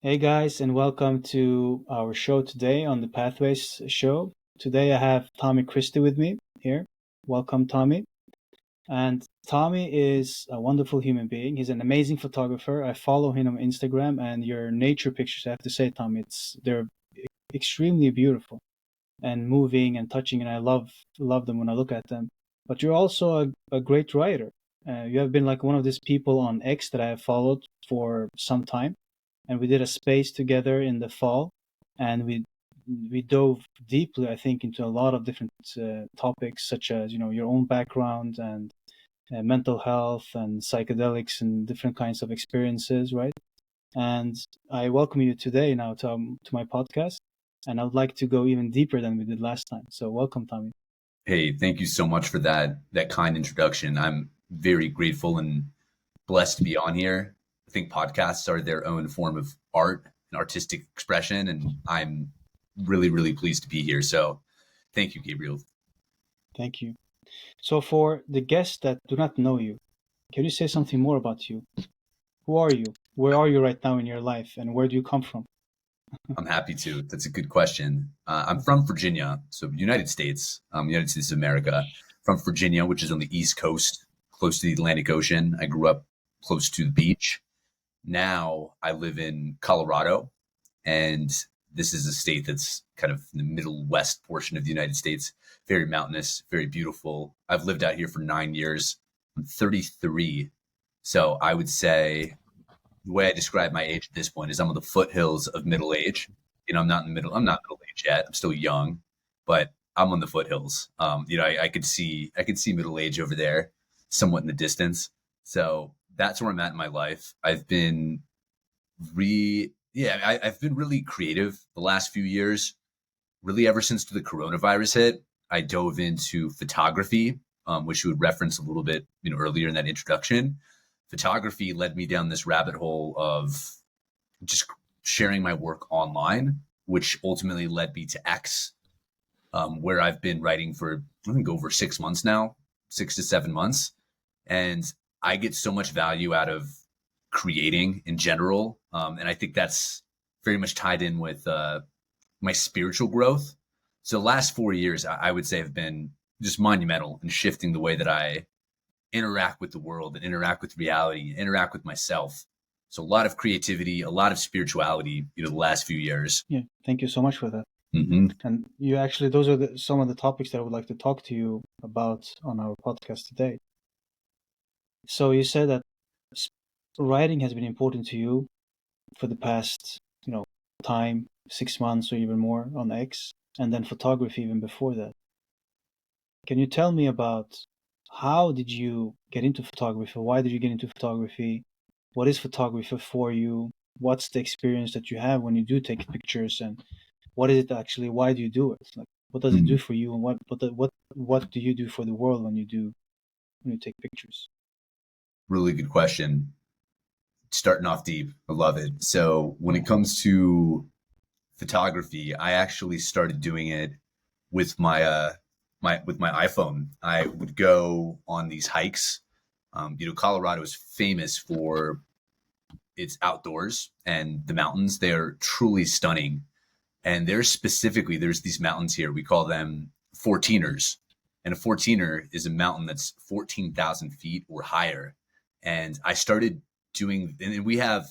Hey guys, and welcome to our show today on the Pathways show. Today I have Tommy Christie with me here. Welcome, Tommy. And Tommy is a wonderful human being. He's an amazing photographer. I follow him on Instagram, and your nature pictures, I have to say, Tommy, they're extremely beautiful and moving and touching, and I love them when I look at them. But you're also a great writer. You have been like one of these people on X that I have followed for some time, and we did a space together in the fall, and we dove deeply, I think, into a lot of different topics, such as your own background and mental health and psychedelics and different kinds of experiences, right? And I welcome you today now to my podcast, and I would like to go even deeper than we did last time. So welcome, Tommy. Hey, thank you so much for that kind introduction. I'm very grateful and blessed to be on here. I think podcasts are their own form of art and artistic expression, and I'm really pleased to be here. So, thank you, Gabriel. Thank you. So for the guests that do not know you, can you say something more about you? Who are you? Where are you right now in your life, and where do you come from? I'm happy to. That's a good question. I'm from Virginia, so United States of America. From Virginia, which is on the East Coast, close to the Atlantic Ocean. I grew up close to the beach. Now I live in Colorado, and this is a state that's kind of in the middle west portion of the United States. Very mountainous, very beautiful. I've lived out here for 9 years. I'm 33. So I would say the way I describe my age at this point is I'm on the foothills of middle age. I'm not middle age yet. I'm still young, but I'm on the foothills. I could see middle age over there, somewhat in the distance. So that's where I'm at in my life. I've been really creative the last few years. Really, ever since the coronavirus hit, I dove into photography, which you would reference a little bit, earlier in that introduction. Photography led me down this rabbit hole of just sharing my work online, which ultimately led me to X, where I've been writing for I think over 6 months now, 6 to 7 months, and I get so much value out of creating in general, and I think that's very much tied in with my spiritual growth. So the last 4 years, I would say, have been just monumental in shifting the way that I interact with the world and interact with reality and interact with myself. So a lot of creativity, a lot of spirituality, the last few years. Yeah, thank you so much for that. Hmm. And you actually, those are some of the topics that I would like to talk to you about on our podcast today. So you said that s- writing has been important to you for the past, time, 6 months or even more on X, and then photography even before that. Can you tell me about how did you get into photography? Why did you get into photography? What is photography for you? What's the experience that you have when you do take pictures, and what is it actually? Why do you do it? Like, what does it do for you, and what do you do for the world when you take pictures? Really good question. Starting off deep. I love it. So when it comes to photography, I actually started doing it with my iPhone. I would go on these hikes. Colorado is famous for its outdoors and the mountains. They are truly stunning. And there's these mountains here. We call them 14ers. And a 14er is a mountain that's 14,000 feet or higher. And I started and we have,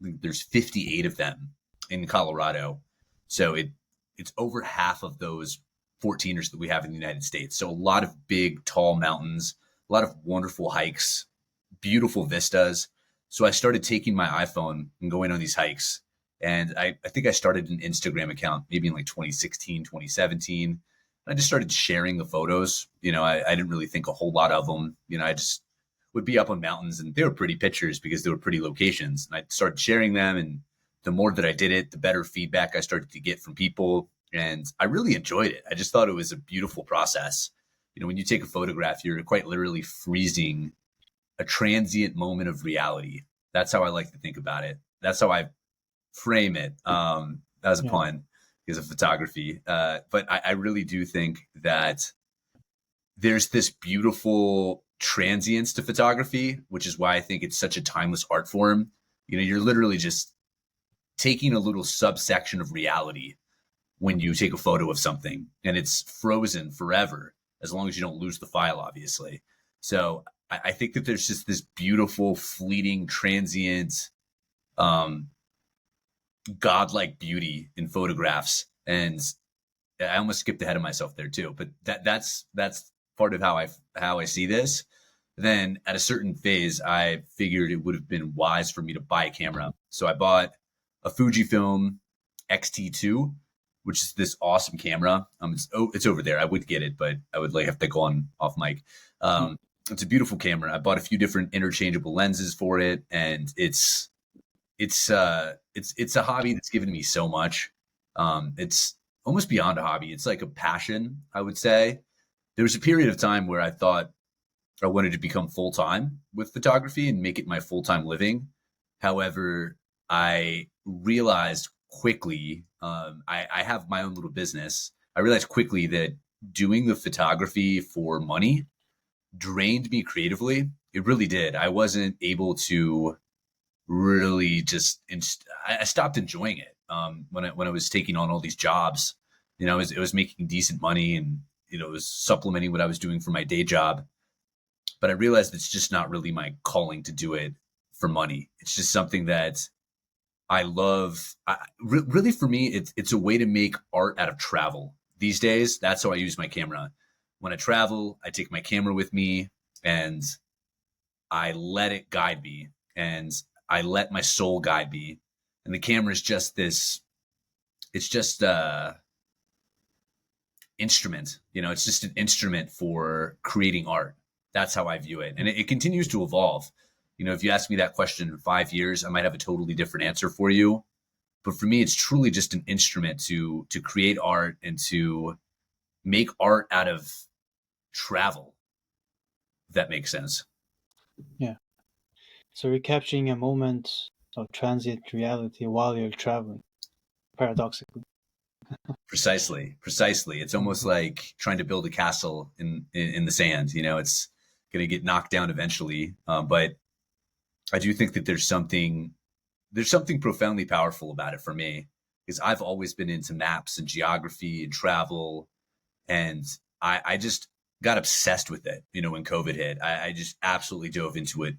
there's 58 of them in Colorado. So it's over half of those 14ers that we have in the United States. So a lot of big, tall mountains, a lot of wonderful hikes, beautiful vistas. So I started taking my iPhone and going on these hikes. And I think I started an Instagram account maybe in like 2016, 2017. I just started sharing the photos. I didn't really think a whole lot of them. I just would be up on mountains, and they were pretty pictures because they were pretty locations. And I started sharing them. And the more that I did it, the better feedback I started to get from people. And I really enjoyed it. I just thought it was a beautiful process. When you take a photograph, you're quite literally freezing a transient moment of reality. That's how I like to think about it. That's how I frame it. That was a Yeah, pun because of photography. But I really do think that there's this beautiful transience to photography, which is why I think it's such a timeless art form. You're literally just taking a little subsection of reality when you take a photo of something, and it's frozen forever as long as you don't lose the file, obviously. So I think that there's just this beautiful, fleeting, transient, um, godlike beauty in photographs. And I almost skipped ahead of myself there too, but that's part of how I see this. Then at a certain phase, I figured it would have been wise for me to buy a camera. So I bought a Fujifilm X-T2, which is this awesome camera. It's over there. I would get it, but I would like have to go on off mic. Yeah. It's a beautiful camera. I bought a few different interchangeable lenses for it, and it's a hobby that's given me so much. It's almost beyond a hobby. It's like a passion, I would say. There was a period of time where I thought I wanted to become full time with photography and make it my full time living. However, I realized quickly, I have my own little business. I realized quickly that doing the photography for money drained me creatively. It really did. I wasn't able to really I stopped enjoying it. When I was taking on all these jobs, it was making decent money, and it was supplementing what I was doing for my day job. But I realized it's just not really my calling to do it for money. It's just something that I love. Really, for me, it's a way to make art out of travel. These days, that's how I use my camera. When I travel, I take my camera with me and I let it guide me, and I let my soul guide me. And the camera is just this. It's just a instrument. It's just an instrument for creating art. That's how I view it, and it continues to evolve. If you ask me that question in 5 years, I might have a totally different answer for you. But for me, it's truly just an instrument to create art and to make art out of travel. If that makes sense. Yeah. So you're capturing a moment of transient reality while you're traveling, paradoxically. Precisely. It's almost Mhm. like trying to build a castle in the sand. It's going to get knocked down eventually. But I do think that there's something profoundly powerful about it for me, because I've always been into maps and geography and travel, and I just got obsessed with it. When COVID hit, I just absolutely dove into it,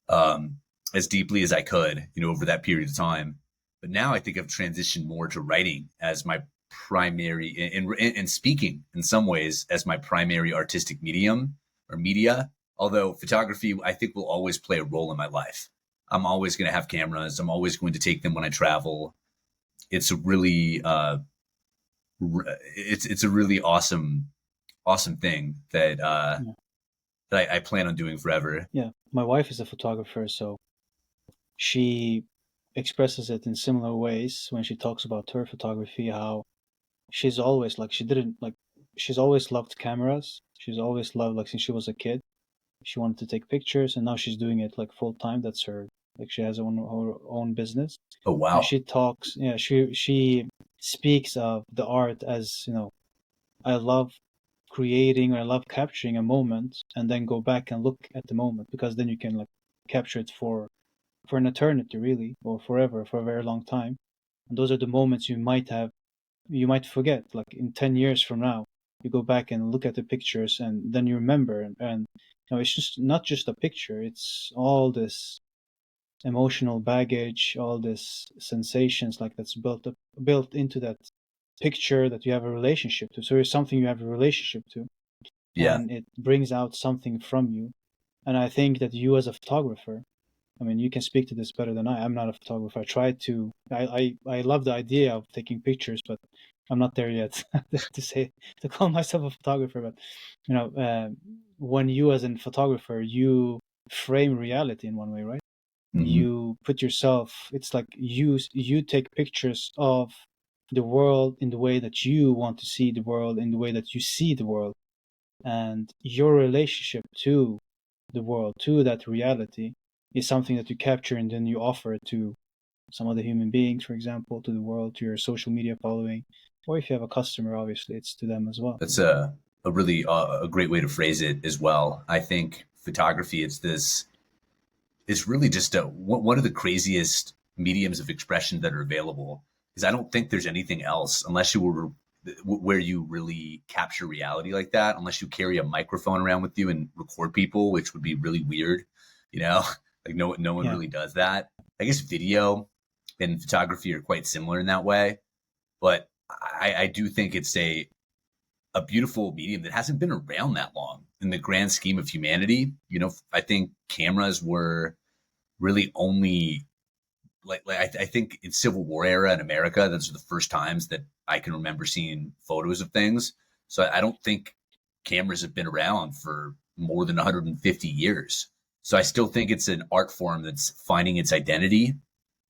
um, as deeply as I could, over that period of time. But now I think I've transitioned more to writing as my primary, and speaking in some ways as my primary artistic medium or media. Although photography, I think, will always play a role in my life. I'm always going to have cameras. I'm always going to take them when I travel. It's a really, it's a really awesome thing Yeah. that I plan on doing forever. Yeah. My wife is a photographer, so she expresses it in similar ways when she talks about her photography, how she's always like, she's always loved cameras. She's always loved, like, since she was a kid, she wanted to take pictures, and now she's doing it like full time. That's her, like, she has her own business. Oh And wow, she talks, yeah, she speaks of the art as, I love creating, or I love capturing a moment and then go back and look at the moment, because then you can, like, capture it for an eternity, really, or forever, for a very long time. And those are the moments you might forget, like in 10 years from now. You go back and look at the pictures, and then you remember, and it's just not just a picture, it's all this emotional baggage, all this sensations, like, that's built into that picture that you have a relationship to. So it's something you have a relationship to, yeah, and it brings out something from you. And I think that you, as a photographer, I mean, you can speak to this better than I. I'm not a photographer. I try to. I love the idea of taking pictures, but I'm not there yet to call myself a photographer. But when you, as a photographer, you frame reality in one way, right? hmm You put yourself. It's like you take pictures of the world in the way that you want to see the world, in the way that you see the world, and your relationship to the world, to that reality, is something that you capture, and then you offer it to some other human beings, for example, to the world, to your social media following, or if you have a customer, obviously, it's to them as well. that's a really a great way to phrase it as well. I think photography, it's really just one of the craziest mediums of expression that are available. Because I don't think there's anything else, unless you were where you really capture reality like that, unless you carry a microphone around with you and record people, which would be really weird, you know, like no one Yeah. really does that. I guess video and photography are quite similar in that way, but I do think it's a beautiful medium that hasn't been around that long in the grand scheme of humanity. You know, I think cameras were really only I think in Civil War era in America, those are the first times that I can remember seeing photos of things. So I don't think cameras have been around for more than 150 years. So I still think it's an art form that's finding its identity.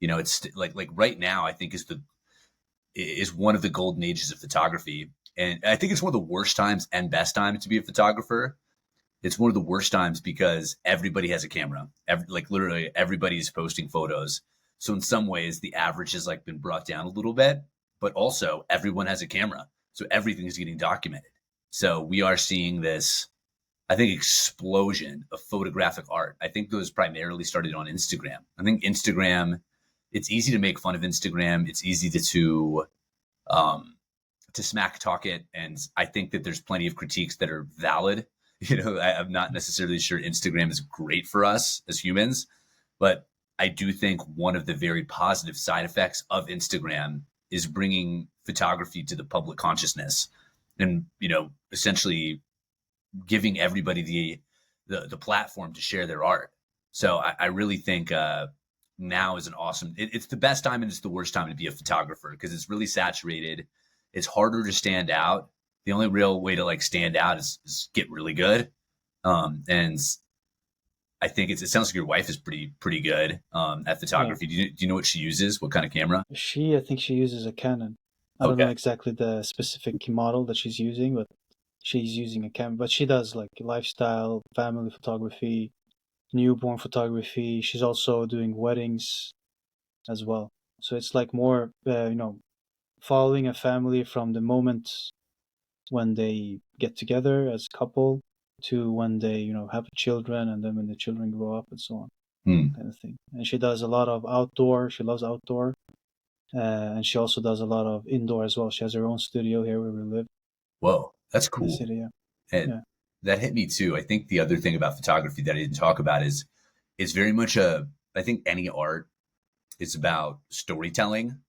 You know, it's like right now, I think is one of the golden ages of photography. And I think it's one of the worst times and best times to be a photographer. It's one of the worst times because everybody has a camera. Like literally everybody is posting photos. So in some ways, the average has like been brought down a little bit, but also everyone has a camera. So everything is getting documented. So we are seeing this, I think, explosion of photographic art. I think those primarily started on Instagram. I think Instagram, it's easy to make fun of Instagram. It's easy um, to smack talk it. And I think that there's plenty of critiques that are valid. You know, I'm not necessarily sure Instagram is great for us as humans, but I do think one of the very positive side effects of Instagram is bringing photography to the public consciousness and, you know, essentially giving everybody the platform to share their art. So I really think now is an awesome. It's the best time and it's the worst time to be a photographer because it's really saturated. It's harder to stand out. The only real way to like stand out is get really good. And I think it sounds like your wife is pretty good at Yeah. photography. Do you know what she uses? What kind of camera? I think she uses a Canon. I don't know Okay. exactly the specific model that she's using, but she's using a Canon. But she does like lifestyle, family photography, newborn photography. She's also doing weddings as well. So it's like more, following a family from the moment when they get together as a couple to when they, have children and then when the children grow up and so on, Hmm. kind of thing. And she does a lot of outdoor. She loves outdoor. And she also does a lot of indoor as well. She has her own studio here where we live Whoa, that's in the cool. city. Yeah. And Yeah. that hit me too. I think the other thing about photography that I didn't talk about is it's very much I think any art is about storytelling.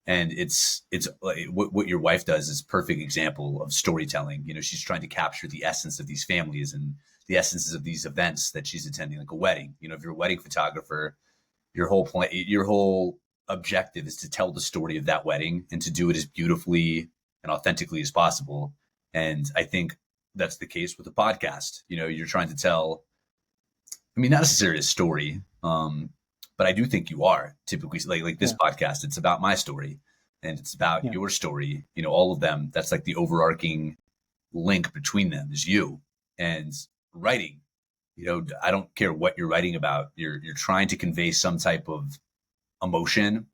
And it's like what your wife does is a perfect example of storytelling. You know, she's trying to capture the essence of these families and the essences of these events that she's attending, like a wedding. You know, if you're a wedding photographer, your whole objective is to tell the story of that wedding and to do it as beautifully and authentically as possible. And I think that's the case with a podcast. You know, you're trying to tell, I mean, not necessarily a story, but I do think you are typically like this Yeah. podcast. It's about my story, and it's about Yeah. your story. You know, all of them. That's like the overarching link between them is you and writing. You know, I don't care what you're writing about. You're trying to convey some type of emotion,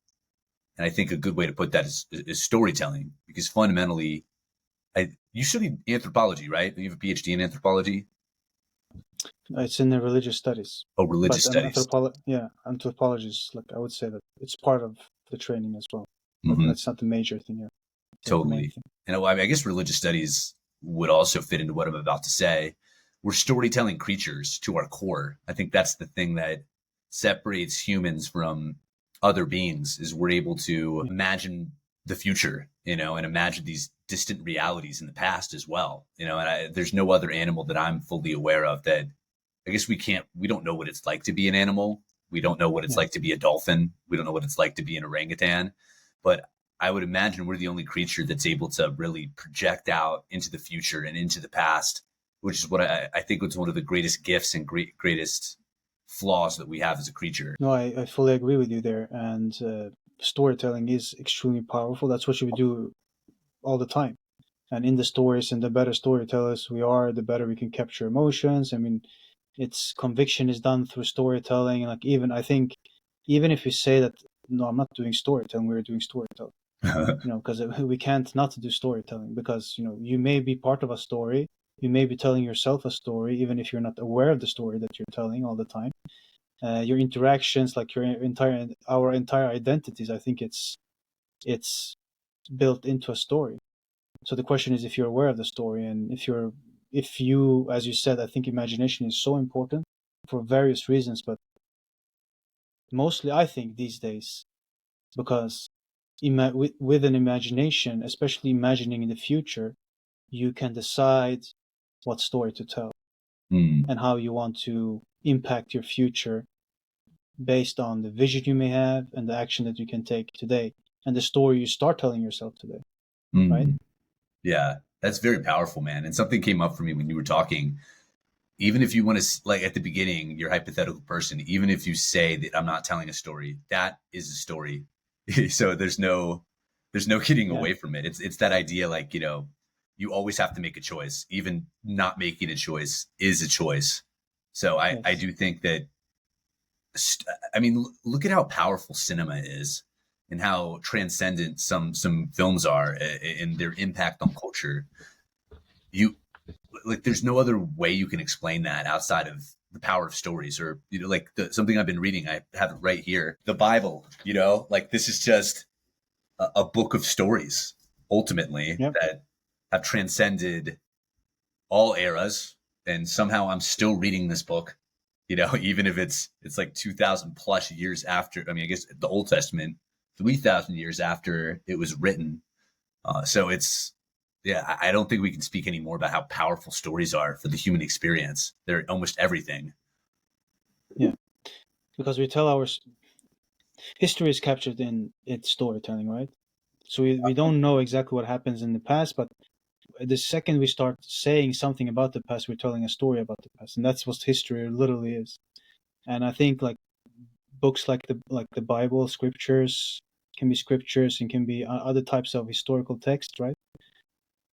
and I think a good way to put that is storytelling because fundamentally, you studied anthropology, right? You have a PhD in anthropology. It's in the religious studies. Oh, But religious studies. anthropology is like, I would say that it's part of the training as well. But Hmm. that's not the major thing here. It's not the main Totally. thing. And I guess religious studies would also fit into what I'm about to say. We're storytelling creatures to our core. I think that's the thing that separates humans from other beings is we're able to Yeah. imagine the future, you know, and imagine these distant realities in the past as well, you know, and there's no other animal that I'm fully aware of that I guess we don't know what it's like to be an animal. We don't know what it's Yeah. like to be a dolphin. We don't know what it's like to be an orangutan. But I would imagine we're the only creature that's able to really project out into the future and into the past, which is what I think was one of the greatest gifts and greatest flaws that we have as a creature. No, I fully agree with you there. And storytelling is extremely powerful. That's what you would do all the time. And in the stories, and the better storytellers we are, the better we can capture emotions. I mean, its conviction is done through storytelling. And like, even I think, even if you say that, no, I'm not doing storytelling, we're doing storytelling. Because we can't not do storytelling, because you may be part of a story, you may be telling yourself a story even if you're not aware of the story that you're telling all the time. your interactions, like our entire identities. I think it's built into a story. So the question is if you're aware of the story, and if you, as you said, I think imagination is so important for various reasons, but mostly I think these days because with an imagination, especially imagining in the future, you can decide what story to tell and how you want to impact your future based on the vision you may have and the action that you can take today and the story you start telling yourself today, right? Yeah, that's very powerful, man. And something came up for me when you were talking. Even if you want to, like at the beginning, your hypothetical person, even if you say that I'm not telling a story, that is a story. So there's no getting Yeah. away from it. It's that idea, like, you know, you always have to make a choice. Even not making a choice is a choice. So I Yes. do think that, I mean, look at how powerful cinema is and how transcendent some films are in their impact on culture. You like there's no other way you can explain that outside of the power of stories, or you know, like something I've been reading. I have it right here, the Bible. You know, like this is just a book of stories ultimately Yep. that have transcended all eras, and somehow I'm still reading this book. You know, even if it's like 2,000 plus years after. I mean, I guess the Old Testament, 3,000 years after it was written. So it's, yeah, I don't think we can speak anymore about how powerful stories are for the human experience. They're almost everything. Yeah. Because we tell our history is captured in its storytelling, right? So we don't know exactly what happens in the past, but the second we start saying something about the past, we're telling a story about the past, and that's what history literally is. And I think like books like the Bible, scriptures can be scriptures and can be other types of historical text, right?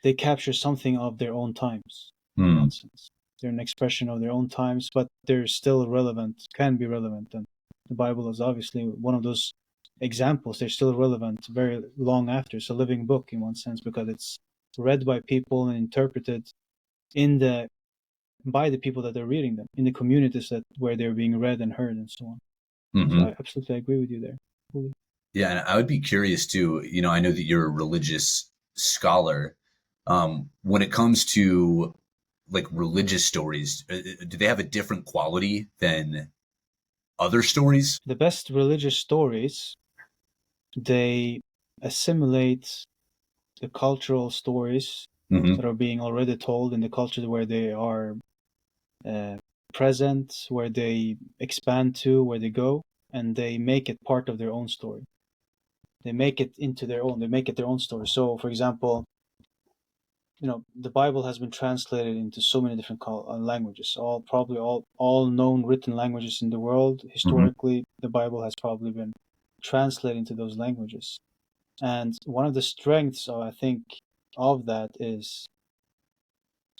They capture something of their own times in Hmm. one sense. They're an expression of their own times, but they're still relevant, can be relevant. And the Bible is obviously one of those examples. They're still relevant very long after. It's a living book in one sense because it's read by people and interpreted in the by the people that are reading them, in the communities that where they're being read and heard and so on. So Hmm. I absolutely agree with you there. Fully. Yeah, and I would be curious too. You know, I know that you're a religious scholar. When it comes to like religious stories, do they have a different quality than other stories? The best religious stories, they assimilate the cultural stories Hmm. that are being already told in the culture where they are uh, present, where they expand to, where they go, and they make it part of their own story. They make it into their own. They make it their own story. So, for example, the Bible has been translated into so many different languages. Probably all known written languages in the world. Hmm. Historically, the Bible has probably been translated into those languages. And one of the strengths, I think, of that is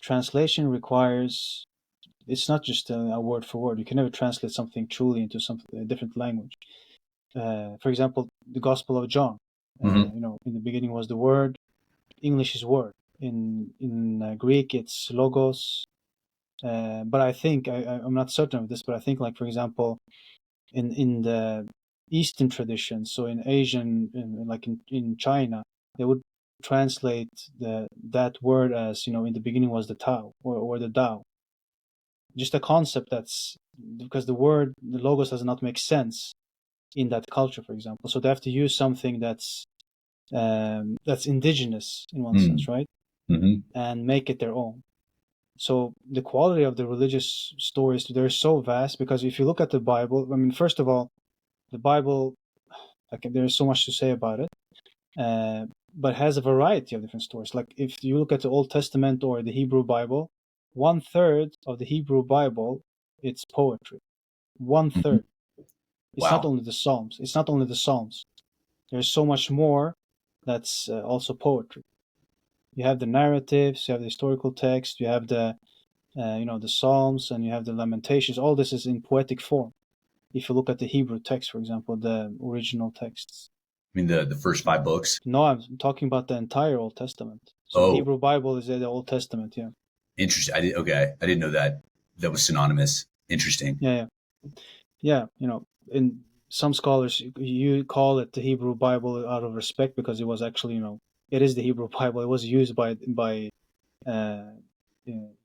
translation requires. It's not just a word for word. You can never translate something truly into a different language. For example, the Gospel of John. Hmm. In the beginning was the Word. English is word. In Greek, it's logos. But I think I'm not certain of this, but I think, like for example, in the Eastern tradition, so in Asian, like in China, they would translate that word as in the beginning was the Tao or the Tao. Just a concept that's because the logos does not make sense in that culture, for example. So they have to use something that's indigenous in one sense, right? Hmm. And make it their own. So the quality of the religious stories, they're so vast because if you look at the Bible, I mean, first of all, the Bible, like there's so much to say about it, but has a variety of different stories. Like if you look at the Old Testament or the Hebrew Bible, 1/3 of the Hebrew Bible, it's poetry. One Hmm. third. It's not Wow. only the Psalms. It's not only the Psalms. There's so much more that's also poetry. You have the narratives, you have the historical text, you have the Psalms, and you have the Lamentations. All this is in poetic form. If you look at the Hebrew text, for example, the original texts. I mean, the first five books. No, I'm talking about the entire Old Testament. So the Oh, Hebrew Bible is the Old Testament. Yeah, interesting. Okay. I didn't know that was synonymous. Interesting. yeah, yeah. yeah, in some scholars you call it the Hebrew Bible out of respect because it was actually, it is the Hebrew Bible. It was used by uh,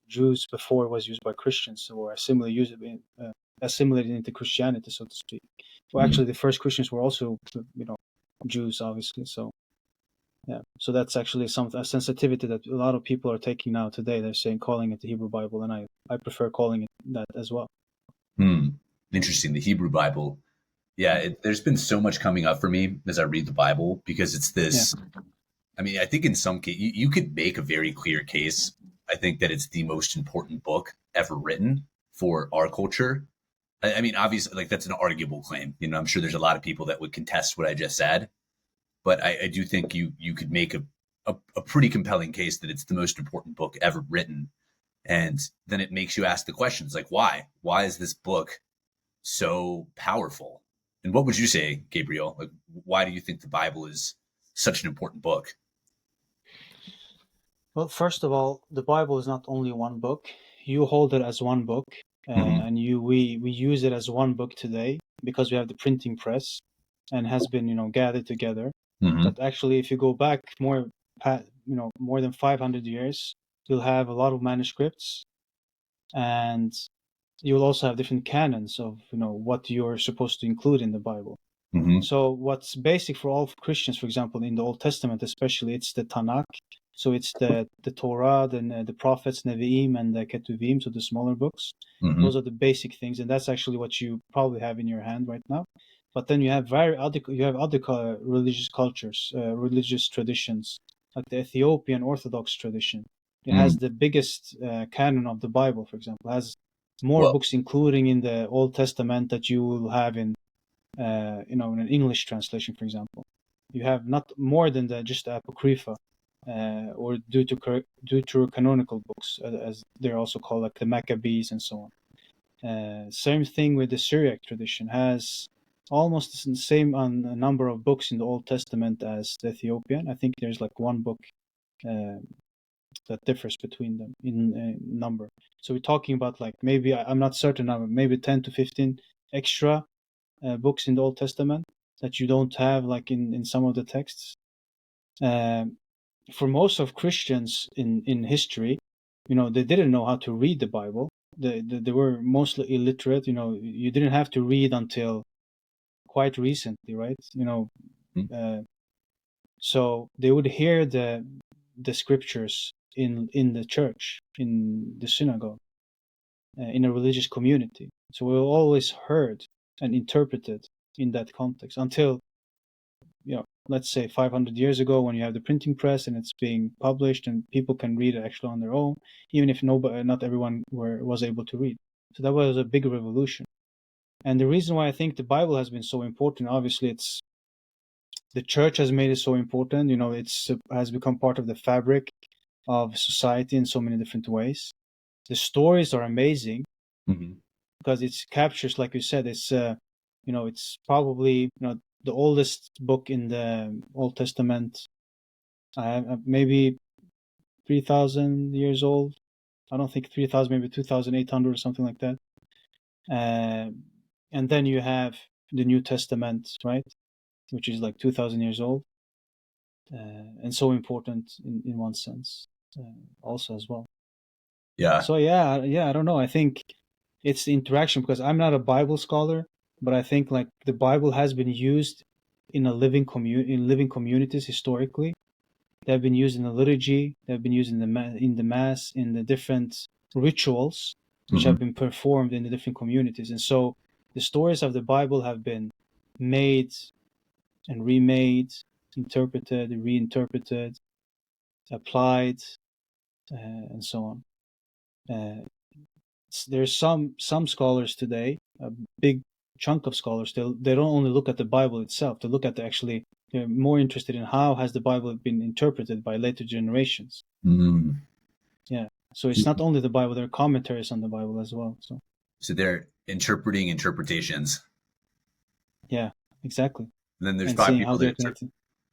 Jews before it was used by Christians, or assimilated into Christianity, so to speak. Well, Mm. actually, the first Christians were also, Jews, obviously. So yeah, so that's actually a sensitivity that a lot of people are taking now today. They're saying calling it the Hebrew Bible, and I prefer calling it that as well. Hmm. Interesting. The Hebrew Bible. Yeah, there's been so much coming up for me as I read the Bible because it's Yeah, this. I mean, I think in some case you could make a very clear case. I think that it's the most important book ever written for our culture. I mean, obviously, like that's an arguable claim. I'm sure there's a lot of people that would contest what I just said, but I do think you could make a pretty compelling case that it's the most important book ever written. And then it makes you ask the questions like, why? Why is this book so powerful? And what would you say, Gabriel? Like, why do you think the Bible is such an important book? well, first of all, the Bible is not only one book. You hold it as one book, Mm-hmm. and we use it as one book today because we have the printing press, and has been, gathered together. Mm-hmm. But actually, if you go back more than 500 years, you'll have a lot of manuscripts, and you'll also have different canons of, what you're supposed to include in the Bible. Mm-hmm. So what's basic for all Christians, for example, in the Old Testament especially, it's the Tanakh. So it's the Torah, the prophets, Nevi'im, and the Ketuvim, so the smaller books. Mm-hmm. Those are the basic things, and that's actually what you probably have in your hand right now. But then you have other religious cultures, religious traditions, like the Ethiopian Orthodox tradition. It has Mm. the biggest canon of the Bible, for example. It has more Well, books, including in the Old Testament, that you will have in an English translation, for example. You have not more than just the Apocrypha, or deuterocanonical books, as they're also called, like the Maccabees and so on. Same thing with the Syriac tradition, has almost the same number of books in the Old Testament as the Ethiopian. I think there's like one book uh, that differs between them in number. So we're talking about, like, maybe I'm not certain now, maybe 10 to 15 extra books in the Old Testament that you don't have, like in some of the texts. Um, for most of Christians in history, they didn't know how to read the Bible. They were mostly illiterate. You didn't have to read until quite recently, right? mm, Uh, so they would hear the scriptures in the church, in the synagogue, in a religious community. So we were always heard and interpreted in that context until, let's say 500 years ago, when you have the printing press and it's being published and people can read it actually on their own, even if not everyone was able to read. So that was a big revolution. And the reason why I think the Bible has been so important, obviously, it's the church has made it so important. It's has become part of the fabric of society in so many different ways. The stories are amazing mm-hmm. because it captures, like you said, it's probably, the oldest book in the Old Testament, maybe 3,000 years old. I don't think 3,000, maybe 2,800 or something like that. Uh, and then you have the New Testament, right, which is like 2,000 years old, and so important in one sense, also as well. Yeah. So yeah, I don't know. I think it's the interaction, because I'm not a Bible scholar, but I think, like, the Bible has been used in living communities historically. They've been used in the liturgy. They've been used in the mass, in the different rituals which Mm-hmm. have been performed in the different communities. And so the stories of the Bible have been made and remade, interpreted, reinterpreted, applied, and so on. Uh, there's some scholars today, a big chunk of scholars, they don't only look at the Bible itself. They look at they're more interested in how has the Bible been interpreted by later generations. Mm-hmm. Yeah. So it's not only the Bible, there are commentaries on the Bible as well. So So they're interpreting interpretations. yeah, exactly. And then there's And probably seeing how people that they're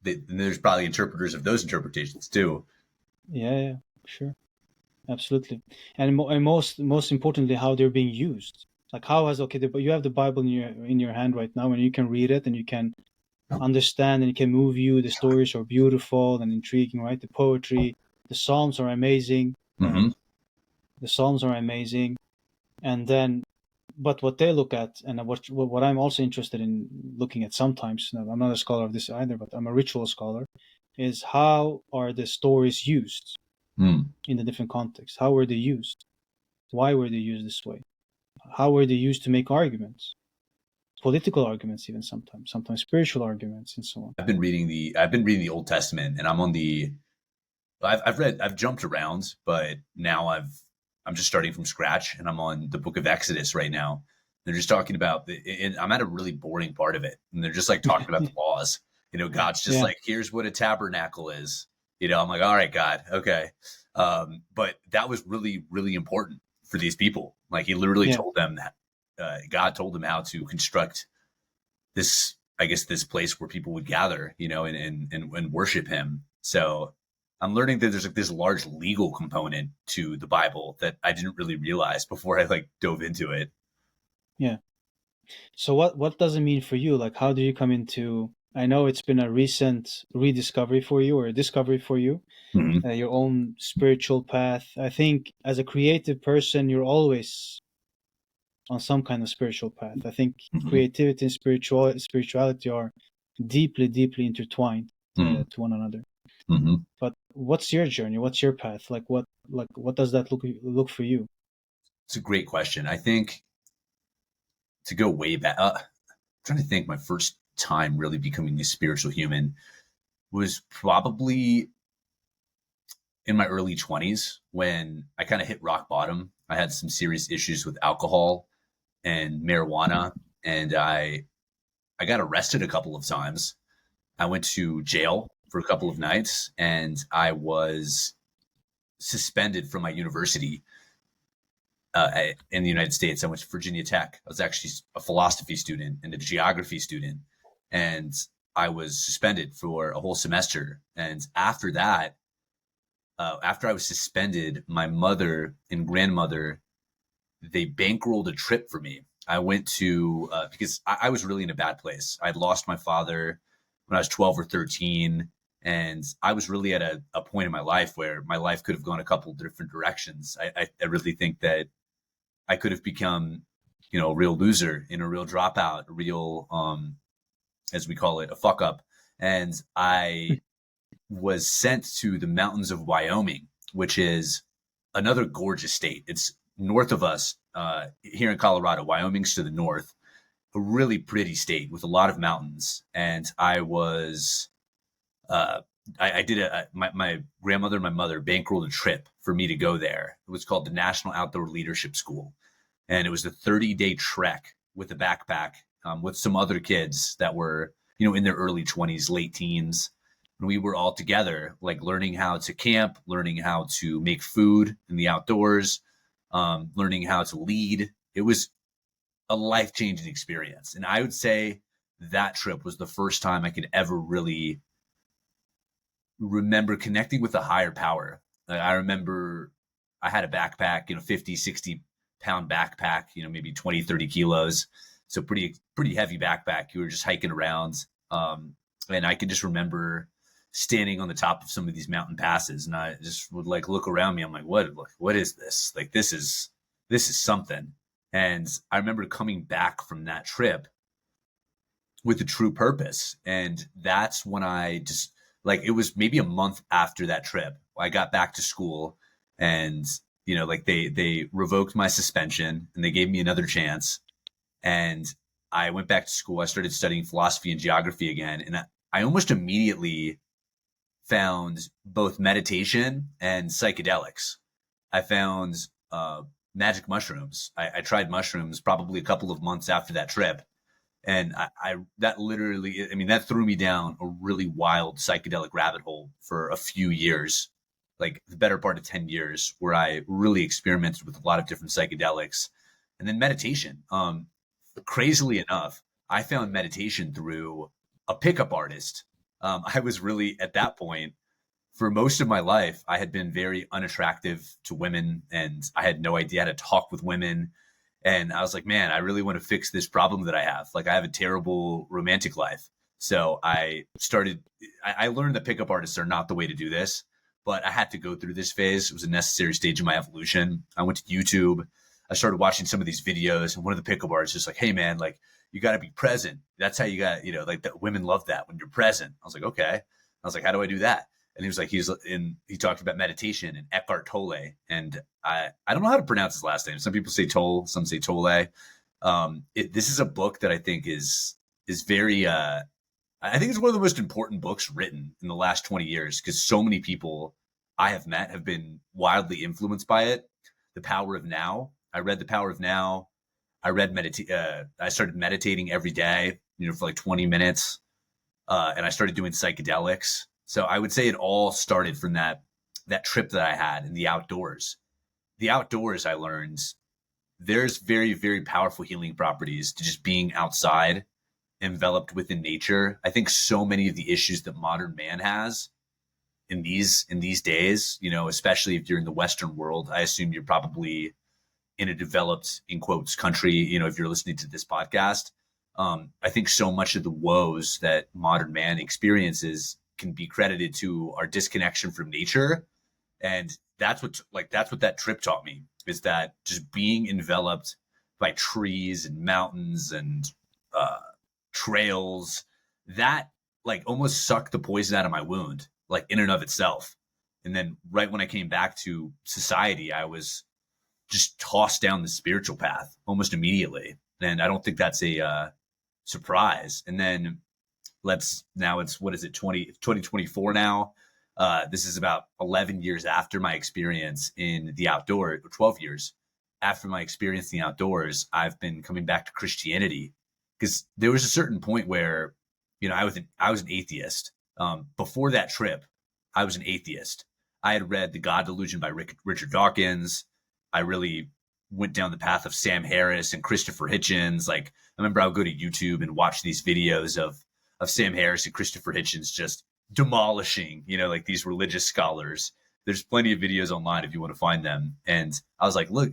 connected. and there's probably interpreters of those interpretations too. Yeah, sure. Absolutely. And most importantly, how they're being used. Like how has but you have the Bible in your hand right now, and you can read it and you can understand and it can move you. The stories are beautiful and intriguing, right? The poetry, the Psalms are amazing. Mm-hmm. The Psalms are amazing, and then, but what they look at, and what I'm also interested in looking at sometimes. Now, I'm not a scholar of this either, but I'm a ritual scholar. Is how are the stories used Mm. in the different contexts? How were they used? Why were they used this way? How were they used to make arguments? Political arguments, even sometimes spiritual arguments, and so on. I've been reading the Old Testament, and I'm on the I've jumped around, but now I'm just starting from scratch, and I'm on the Book of Exodus right now. They're just talking about I'm at a really boring part of it, and they're just like talking about the laws. God's just Yeah, like, here's what a tabernacle is. I'm like, all right, God, okay. But that was really, really important for these people. Like he literally yeah, told them that God told them how to construct this, I guess, this place where people would gather, and worship him. So I'm learning that there's like this large legal component to the Bible that I didn't really realize before I like dove into it. yeah. So what does it mean for you? Like, how do you come into? I know it's been a recent rediscovery for you or a discovery for you, Mm-hmm. your own spiritual path. I think as a creative person, you're always on some kind of spiritual path. I think Mm-hmm. creativity and spirituality are deeply, deeply intertwined to one another. Mm-hmm. But what's your journey? What's your path? What does that look for you? It's a great question. I think to go way back, I'm trying to think my first time really becoming a spiritual human was probably in my early 20s when I kind of hit rock bottom. I had some serious issues with alcohol and marijuana, and I got arrested a couple of times. I went to jail for a couple of nights, and I was suspended from my university in the United States. I went to Virginia Tech. I was actually a philosophy student and a geography student, and I was suspended for a whole semester. And after that, after I was suspended, my mother and grandmother, they bankrolled a trip for me. I went to because I was really in a bad place. I'd lost my father when I was 12 or 13, and I was really at a point in my life where my life could have gone a couple different directions. I really think that I could have become, a real loser and a real dropout, a real, as we call it, a fuck up. And I was sent to the mountains of Wyoming, which is another gorgeous state. It's north of us here in Colorado. Wyoming's to the north, a really pretty state with a lot of mountains. And I was, uh, I did my grandmother and my mother bankrolled a trip for me to go there. It was called the National Outdoor Leadership School. And it was a 30-day trek with a backpack with some other kids that were, in their early 20s, late teens. And we were all together, like learning how to camp, learning how to make food in the outdoors, learning how to lead. It was a life changing experience. And I would say that trip was the first time I could ever really remember connecting with a higher power. Like, I remember I had a backpack, 50, 60 pound backpack, maybe 20, 30 kilos. So pretty heavy backpack. You were just hiking around. And I can just remember standing on the top of some of these mountain passes, and I just would like look around me. I'm like, what is this? Like, this is something. And I remember coming back from that trip with a true purpose. And that's when I just like, it was maybe a month after that trip. I got back to school, and, like they revoked my suspension and they gave me another chance. And I went back to school. I started studying philosophy and geography again. And I almost immediately found both meditation and psychedelics. I found magic mushrooms. I tried mushrooms probably a couple of months after that trip, and I that literally, I mean, that threw me down a really wild psychedelic rabbit hole for a few years, like the better part of 10 years, where I really experimented with a lot of different psychedelics. And then meditation. Crazily enough, I found meditation through a pickup artist. I was really at that point, for most of my life, I had been very unattractive to women, and I had no idea how to talk with women. And I was like, man, I really want to fix this problem that I have. Like, I have a terrible romantic life. So I learned that pickup artists are not the way to do this, but I had to go through this phase. It was a necessary stage of my evolution. I went to YouTube. I started watching some of these videos, and one of the pickup artists just like, hey, man, like, you got to be present. That's how you got, like the women love that when you're present. I was like, okay. I was like, how do I do that? And he was like, he talked about meditation and Eckhart Tolle. And I don't know how to pronounce his last name. Some people say Tolle, some say Tolle. This is a book that I think is very, I think it's one of the most important books written in the last 20 years because so many people I have met have been wildly influenced by it. The Power of Now. I read The Power of Now. I started meditating every day, for like 20 minutes. And I started doing psychedelics. So I would say it all started from that trip that I had in the outdoors. The outdoors, I learned there's very, very powerful healing properties to just being outside, enveloped within nature. I think so many of the issues that modern man has in these days, especially if you're in the Western world, I assume you're probably in a developed, in quotes, country, if you're listening to this podcast. I think so much of the woes that modern man experiences can be credited to our disconnection from nature. And that's what that trip taught me, is that just being enveloped by trees and mountains and trails, that like almost sucked the poison out of my wound, like in and of itself. And then right when I came back to society, I was just tossed down the spiritual path almost immediately. And I don't think that's a surprise. And then what is it, 2024 now? This is about 11 years after my experience in the outdoor, or 12 years after my experience in the outdoors, I've been coming back to Christianity because there was a certain point where, I was an atheist. Before that trip, I was an atheist. I had read The God Delusion by Richard Dawkins. I really went down the path of Sam Harris and Christopher Hitchens. Like, I remember I would go to YouTube and watch these videos of Sam Harris and Christopher Hitchens just demolishing, like these religious scholars. There's plenty of videos online if you want to find them. And I was like, look,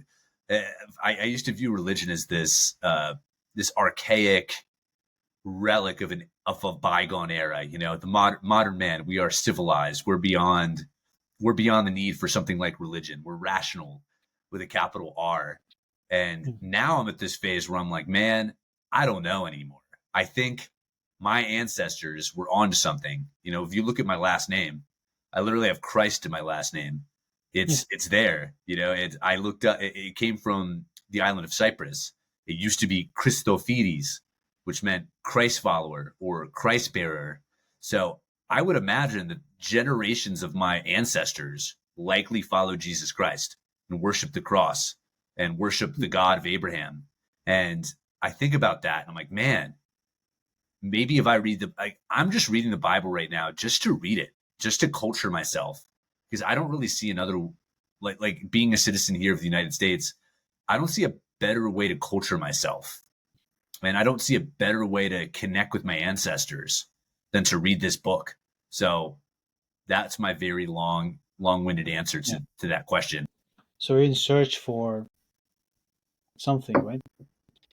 I used to view religion as this archaic relic of a bygone era. The modern man, we are civilized. We're beyond the need for something like religion. We're rational with a capital R. And now I'm at this phase where I'm like, man, I don't know anymore. I think my ancestors were onto something. If you look at my last name, I literally have Christ in my last name. It's there. I looked up. It came from the island of Cyprus. It used to be Christofides, which meant Christ follower or Christ bearer. So I would imagine that generations of my ancestors likely followed Jesus Christ and worshiped the cross and worshiped the God of Abraham. And I think about that and I'm like, man, maybe if I I'm just reading the Bible right now just to read it, just to culture myself, because I don't really see another, like being a citizen here of the United States, I don't see a better way to culture myself. And I don't see a better way to connect with my ancestors than to read this book. So that's my very long-winded answer to that question. So you're in search for something, right? You're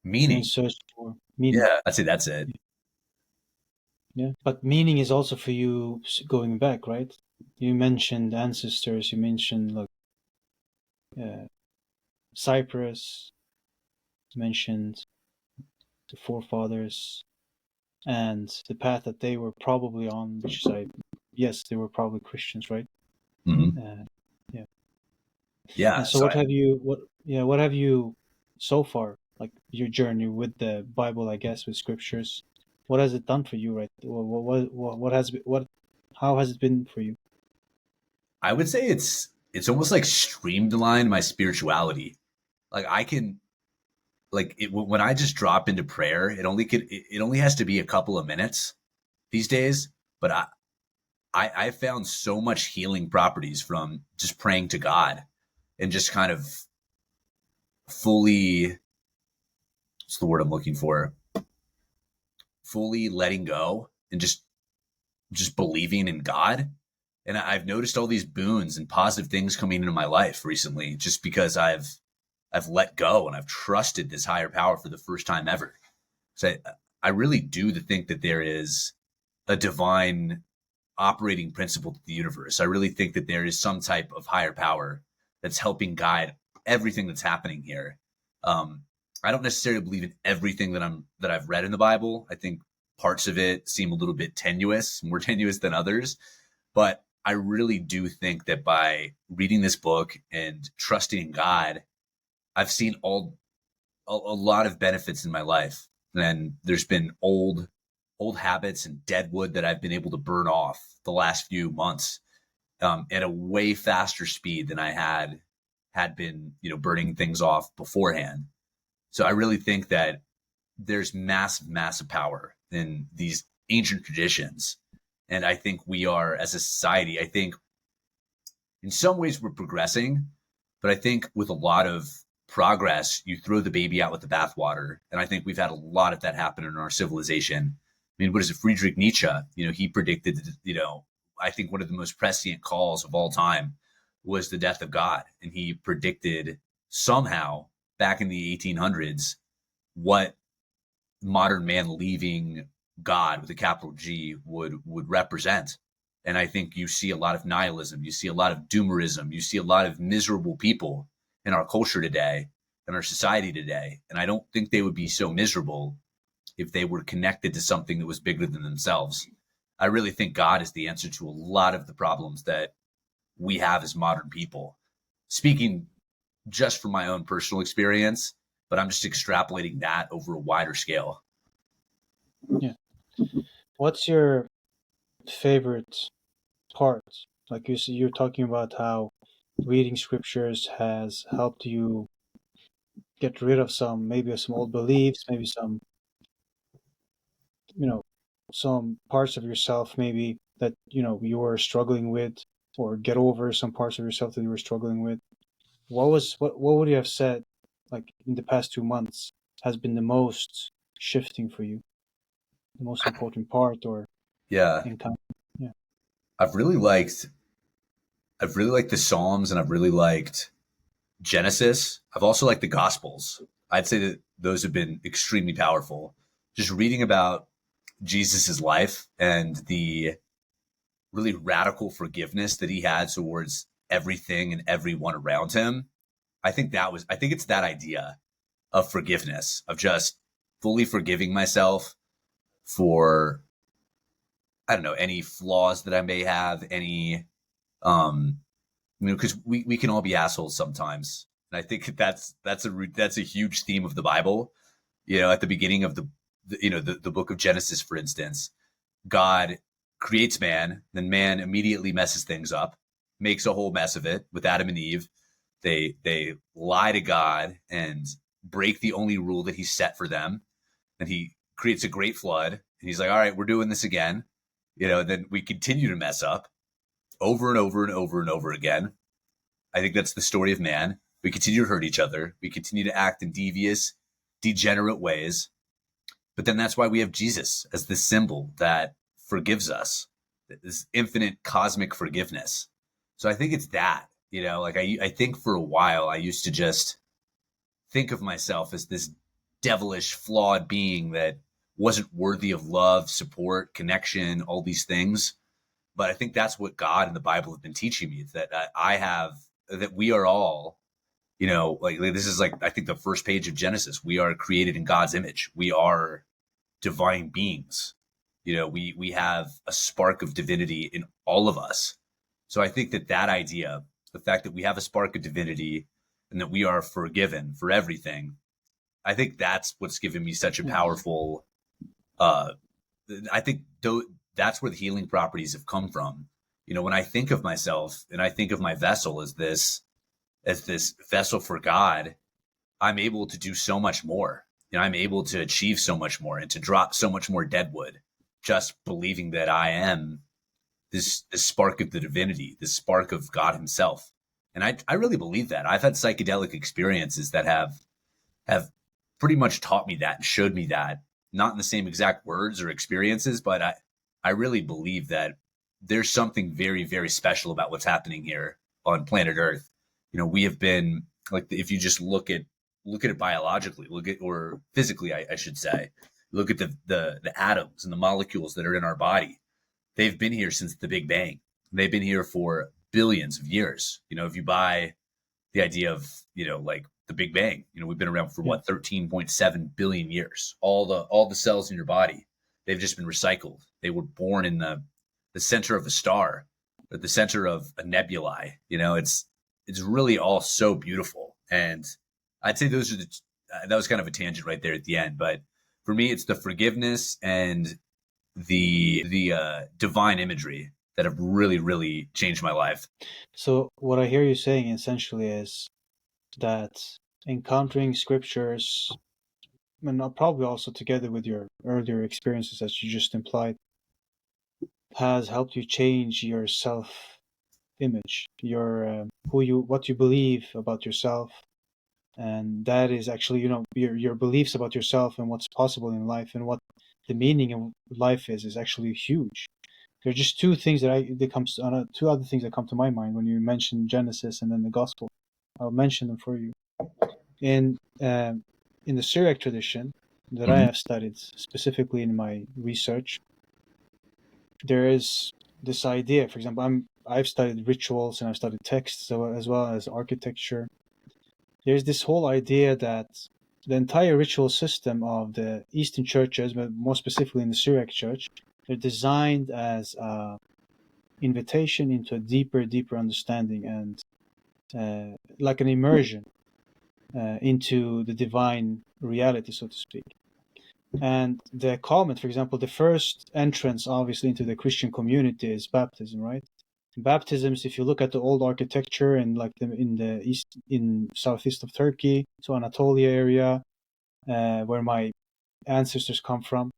in Meaning. search for meaning. Yeah, I'd say that's it. Yeah, but meaning is also for you going back, right? You mentioned ancestors. You mentioned Cyprus. You mentioned the forefathers and the path that they were probably on, which is yes, they were probably Christians, right? Mm-hmm. Yeah. Yeah. And so what have you so far, like your journey with the Bible, I guess, with scriptures, what has it done for you, right? How has it been for you? I would say it's almost like streamlined my spirituality. Like I can, when I just drop into prayer, it only has to be a couple of minutes these days. But I found so much healing properties from just praying to God and just kind of fully, what's the word I'm looking for? Fully letting go and just believing in God. And I've noticed all these boons and positive things coming into my life recently, just because I've I've let go and I've trusted this higher power for the first time ever. So I really do think that there is a divine operating principle to the universe. I really think that there is some type of higher power that's helping guide everything that's happening here. I don't necessarily believe in everything that I've read in the Bible. I think parts of it seem a little bit tenuous, more tenuous than others. But I really do think that by reading this book and trusting in God, I've seen a lot of benefits in my life. And there's been old habits and dead wood that I've been able to burn off the last few months at a way faster speed than I had been, burning things off beforehand. So I really think that there's massive power in these ancient traditions. And I think we are, as a society, I think in some ways we're progressing, but I think with a lot of progress, you throw the baby out with the bathwater. And I think we've had a lot of that happen in our civilization. I mean, what is it? Friedrich Nietzsche, he predicted, I think one of the most prescient calls of all time was the death of God. And he predicted somehow back in the 1800s what modern man leaving God with a capital G would represent. And I think you see a lot of nihilism, you see a lot of doomerism, you see a lot of miserable people in our culture today, in our society today. And I don't think they would be so miserable if they were connected to something that was bigger than themselves. I really think God is the answer to a lot of the problems that we have as modern people. Speaking just from my own personal experience, but I'm just extrapolating that over a wider scale. Yeah. What's your favorite part? Like you're talking about how reading scriptures has helped you get rid of maybe some old beliefs, maybe you know, some parts of yourself maybe that, you were struggling with, or get over some parts of yourself that you were struggling with. What would you have said, like in the past 2 months, has been the most shifting for you, the most important part or Yeah, encounter? Yeah. I've really liked the Psalms, and I've really liked Genesis. I've also liked the Gospels. I'd say that those have been extremely powerful. Just reading about Jesus's life and the really radical forgiveness that he had towards everything and everyone around him. I think it's that idea of forgiveness, of just fully forgiving myself for, I don't know, any flaws that I may have, any, um, because we can all be assholes sometimes. And I think that's a huge theme of the Bible. At the beginning of the book of Genesis, for instance, God creates man, then man immediately messes things up, makes a whole mess of it with Adam and Eve. They lie to God and break the only rule that he set for them. And he creates a great flood. And he's like, all right, we're doing this again. Then we continue to mess up over and over and over and over again. I think that's the story of man. We continue to hurt each other. We continue to act in devious, degenerate ways. But then that's why we have Jesus as the symbol that forgives us, this infinite cosmic forgiveness. So I think it's that, like I think for a while I used to just think of myself as this devilish, flawed being that wasn't worthy of love, support, connection, all these things. But I think that's what God and the Bible have been teaching me, that that we are all, like this is like, I think the first page of Genesis, we are created in God's image. We are divine beings. We have a spark of divinity in all of us. So I think that idea, the fact that we have a spark of divinity and that we are forgiven for everything, I think that's what's given me such a powerful, I think that's where the healing properties have come from. When I think of myself and I think of my vessel as this vessel for God, I'm able to do so much more. I'm able to achieve so much more and to drop so much more deadwood, just believing that I am this spark of the divinity, this spark of God himself. And I really believe that. I've had psychedelic experiences that have pretty much taught me that and showed me that, not in the same exact words or experiences, but I really believe that there's something very, very special about what's happening here on planet Earth. We have been like if you just look at it biologically, look at or physically, I should say, look at the atoms and the molecules that are in our body. They've been here since the Big Bang. They've been here for billions of years. If you buy the idea of like the Big Bang, we've been around for Yeah. what 13.7 billion years. All the cells in your body, they've just been recycled. They were born in the center of a star or the center of a nebulae. It's really all so beautiful. And I'd say those are that was kind of a tangent right there at the end, but for me, it's the forgiveness and the divine imagery that have really, really changed my life. So what I hear you saying essentially is that encountering scriptures, and probably also together with your earlier experiences, as you just implied, has helped you change your self-image, your what you believe about yourself, and that is actually your beliefs about yourself and what's possible in life and what the meaning of life is actually huge. There are just two other things that come to my mind when you mention Genesis and then the Gospel. I'll mention them for you. In in the Syriac tradition that I Mm-hmm. have studied specifically in my research, there is this idea. For example, I've studied rituals and I've studied texts as well as architecture. There's this whole idea that the entire ritual system of the Eastern churches, but more specifically in the Syriac church, they're designed as an invitation into a deeper understanding and like an immersion into the divine reality, so to speak. And the comment, for example, the first entrance, obviously, into the Christian community is baptism, right? Baptisms, if you look at the old architecture and like in southeast of Turkey, so Anatolia area, where my ancestors come from,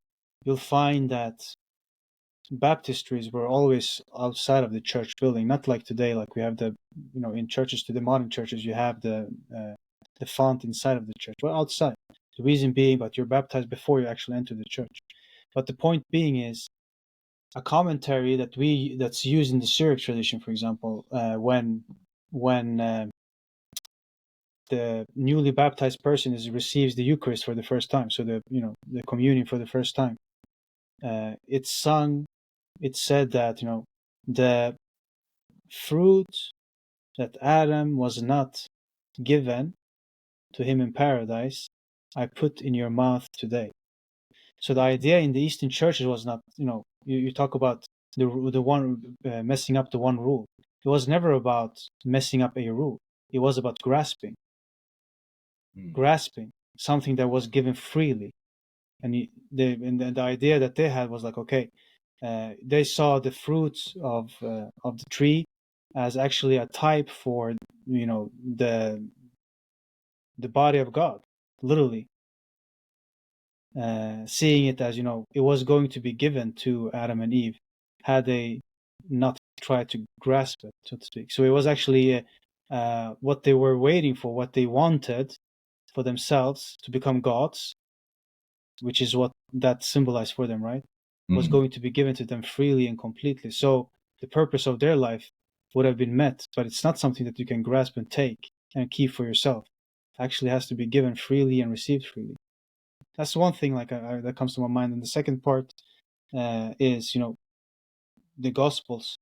you'll find that baptistries were always outside of the church building, not like today, like we have in churches, to the modern churches, you have the font inside of the church, well, outside. The reason being, but you're baptized before you actually enter the church. But the point being is, a commentary that's used in the Syriac tradition, for example, when the newly baptized person receives the Eucharist for the first time, so the communion for the first time, it's sung. It's said that the fruit that Adam was not given to him in paradise, I put in your mouth today. So the idea in the Eastern churches was not, you talk about the one messing up the one rule. It was never about messing up a rule. It was about grasping something that was given freely. And the idea that they had was like, okay, they saw the fruits of the tree as actually a type for the body of God, literally. Seeing it as it was going to be given to Adam and Eve had they not tried to grasp it, so to speak. So it was actually what they were waiting for, what they wanted for themselves to become gods, which is what that symbolized for them, right? Was Mm-hmm. going to be given to them freely and completely. So the purpose of their life would have been met, but it's not something that you can grasp and take and keep for yourself. It actually has to be given freely and received freely. That's one thing that comes to my mind. And the second part is the Gospels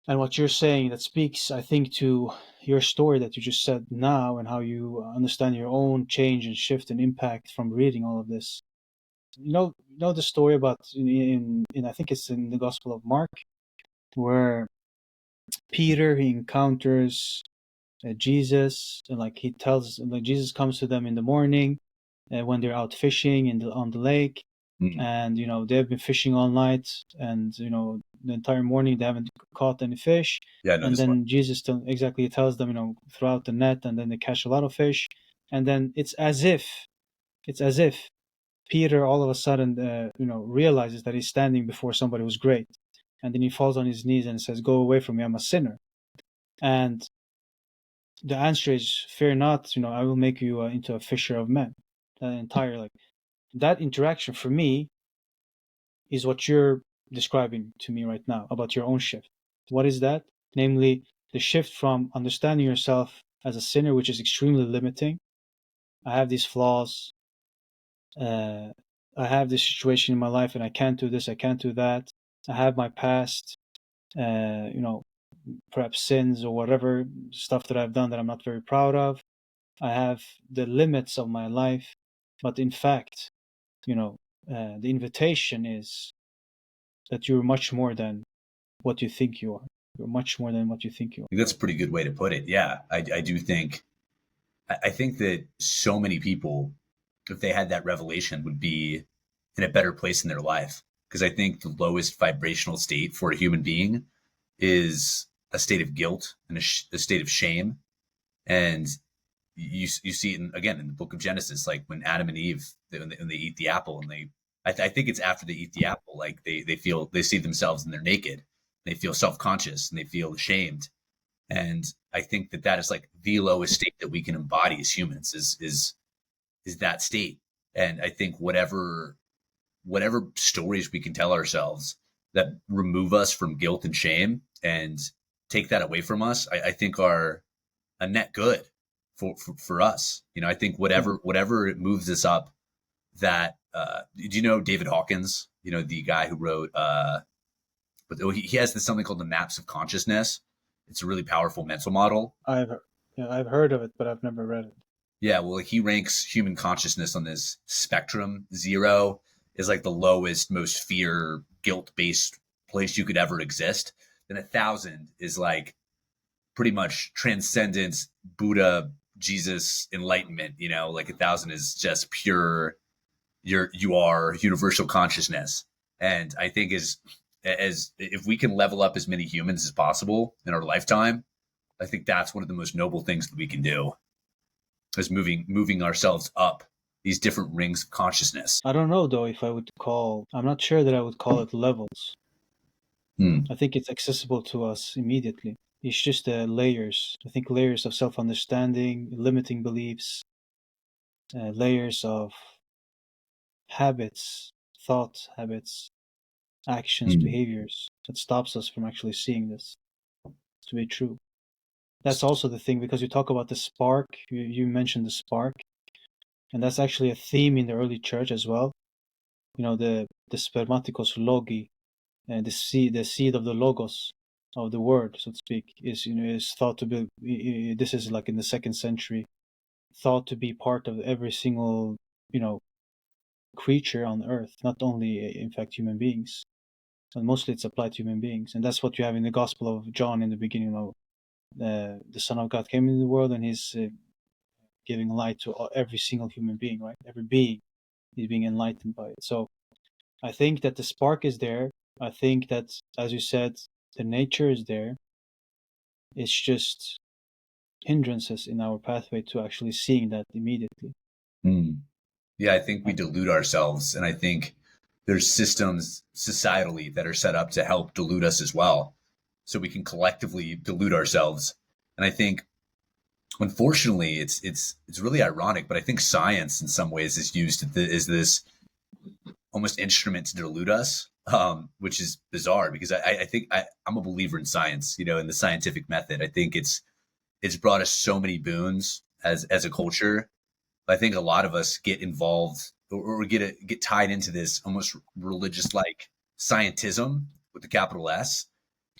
and what you're saying that speaks, I think, to your story that you just said now and how you understand your own change and shift and impact from reading all of this. The story about in I think it's in the Gospel of Mark, where Peter, he encounters Jesus, and like Jesus comes to them in the morning when they're out fishing on the lake, Mm-hmm. and they've been fishing all night, and the entire morning they haven't caught any fish. Yeah, I know And this one. then Jesus tells them, throw out the net, and then they catch a lot of fish. And then it's as if Peter all of a sudden realizes that he's standing before somebody who's great, and then he falls on his knees and says, "Go away from me, I'm a sinner." And the answer is, "Fear not, I will make you into a fisher of men." That entire that interaction for me is what you're describing to me right now about your own shift. What is that? Namely, the shift from understanding yourself as a sinner, which is extremely limiting. I have these flaws. Uh, I have this situation in my life, and I can't do this. I can't do that. I have my past, you know, perhaps sins or whatever stuff that I've done that I'm not very proud of. I have the limits of my life, but in fact, you know, the invitation is that you're much more than what you think you are. You're much more than what you think you are. That's a pretty good way to put it. Yeah, I do think, I think that so many people, if they had that revelation, would be in a better place in their life. Because I think the lowest vibrational state for a human being is a state of guilt and a state of shame. And you see it again in the book of Genesis, like when Adam and Eve, when they eat the apple, and I think it's after they eat the apple, like they feel, they see themselves and they're naked, they feel self-conscious and they feel ashamed. And I think that that is like the lowest state that we can embody as humans, is that state. And I think whatever stories we can tell ourselves that remove us from guilt and shame and take that away from us, I think are a net good for us. You know, I think Yeah, whatever it moves us up. That do you know David Hawkins? You know, the guy who wrote but he has this something called the maps of consciousness. It's a really powerful mental model. I've yeah, I've heard of it, but I've never read it. Yeah, well, he ranks human consciousness on this spectrum. 0 is like the lowest, most fear, guilt based place you could ever exist. Then 1,000 is like pretty much transcendence, Buddha, Jesus, enlightenment. You know, like 1,000 is just pure. You are universal consciousness, and I think as if we can level up as many humans as possible in our lifetime, I think that's one of the most noble things that we can do, is moving ourselves up these different rings of consciousness. I don't know though if I would call. I'm not sure that I would call it levels. Hmm. I think it's accessible to us immediately. It's just layers. I think layers of self-understanding, limiting beliefs, layers of habits, thought habits, actions, Hmm. behaviors that stops us from actually seeing this to be true. That's also the thing because you talk about the spark. You mentioned the spark, and that's actually a theme in the early church as well. You know, the spermatikos logi, and the seed of the logos of the word, so to speak, is is thought to be. This is like in the 2nd century, thought to be part of every single you know creature on earth, not only in fact human beings, and mostly it's applied to human beings, and that's what you have in the Gospel of John in the beginning of the Son of God came into the world, and he's giving light to every single human being, right? Every being is being enlightened by it. So I think that the spark is there. I think that, as you said, the nature is there. It's just hindrances in our pathway to actually seeing that immediately. Hmm. Yeah, I think we delude ourselves, and I think there's systems societally that are set up to help delude us as well, so we can collectively delude ourselves. And I think, unfortunately, it's really ironic, but I think science in some ways is used as this almost instrument to delude us, which is bizarre because I think I'm a believer in science, you know, in the scientific method. I think it's brought us so many boons as a culture. But I think a lot of us get involved or get tied into this almost religious like scientism with the capital S,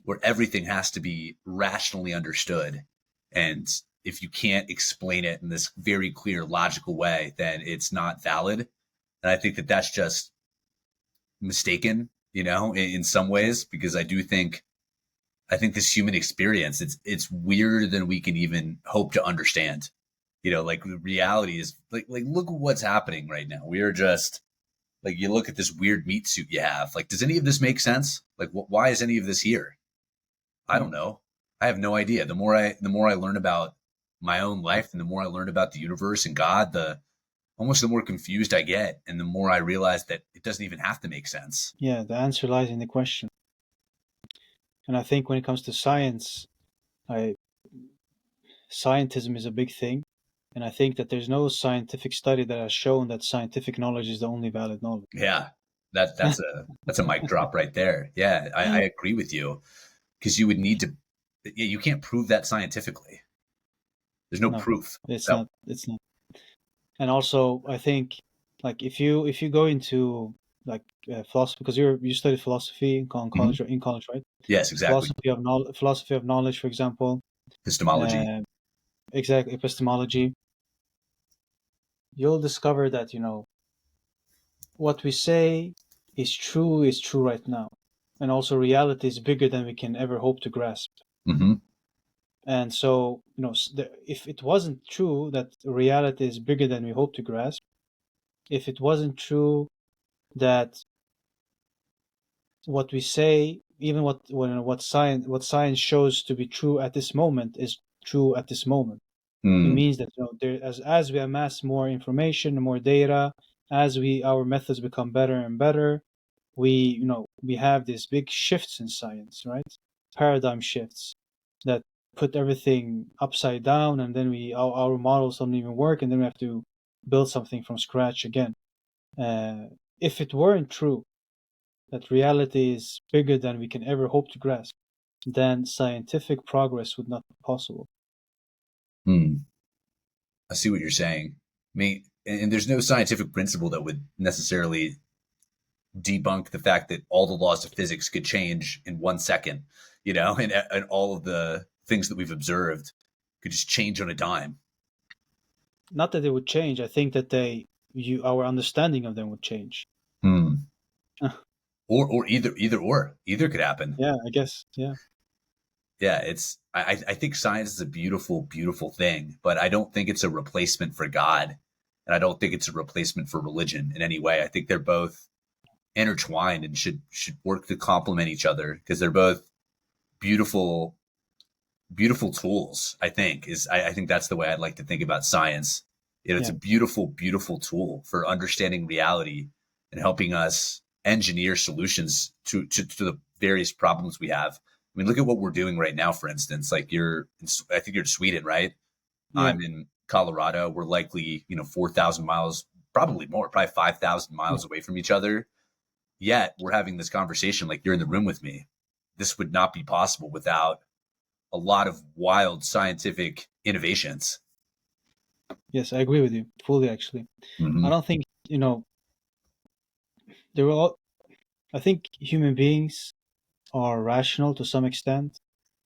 where everything has to be rationally understood. And if you can't explain it in this very clear, logical way, then it's not valid. And I think that that's just mistaken, you know, in some ways, because I think this human experience, it's weirder than we can even hope to understand. You know, like the reality is like look at what's happening right now. We are just like, you look at this weird meat suit you have. Like, does any of this make sense? Like, why is any of this here? I Yeah, don't know. I have no idea. The more I learn about my own life, and the more I learn about the universe and God, the more confused I get, and the more I realize that it doesn't even have to make sense. yeah. The answer lies in the question, and I think when it comes to science, I scientism is a big thing, and I think that there's no scientific study that has shown that scientific knowledge is the only valid knowledge. Yeah, that's a mic drop right there. Yeah, I agree with you, because you would need to. Yeah, you can't prove that scientifically. There's no No, proof. it's That, not. It's not. And also, I think, like, if you go into like philosophy, because you studied philosophy Mhm. in college, right? Yes, exactly. Philosophy of knowledge, for example, Epistemology. uh, exact epistemology. You'll discover that what we say is true right now, and also reality is bigger than we can ever hope to grasp. Hmm. And so, if it wasn't true that reality is bigger than we hope to grasp, if it wasn't true that what we say, even what science shows to be true at this moment is true at this moment. It Mm. means that as we amass more information and more data, as we our methods become better and better, we have these big shifts in science, right? Paradigm shifts that put everything upside down, and then our models don't even work, and then we have to build something from scratch again. Uh, if it weren't true that reality is bigger than we can ever hope to grasp, then scientific progress would not be possible. Mm. I see what you're saying. I mean, and there's no scientific principle that would necessarily debunk the fact that all the laws of physics could change in 1 second, and all of the things that we've observed could just change on a dime. Not that they would change. I think that our understanding of them would change. Hmm. Or either could happen. Yeah, I guess. Yeah, Yeah, I think science is a beautiful, beautiful thing, but I don't think it's a replacement for God. And I don't think it's a replacement for religion in any way. I think they're both intertwined and should work to complement each other because they're both beautiful, beautiful tools. I think that's the way I'd like to think about science. It's yeah, a beautiful, beautiful tool for understanding reality and helping us engineer solutions to the various problems we have. I mean, look at what we're doing right now. For instance, like I think you're in Sweden, right? yeah, I'm in Colorado. We're likely 4,000 miles, probably more, probably 5,000 yeah. miles away from each other. Yet we're having this conversation like you're in the room with me. This would not be possible without a lot of wild scientific innovations. Yes, I agree with you fully. Actually, I Hmm. don't think there will. I think human beings are rational to some extent.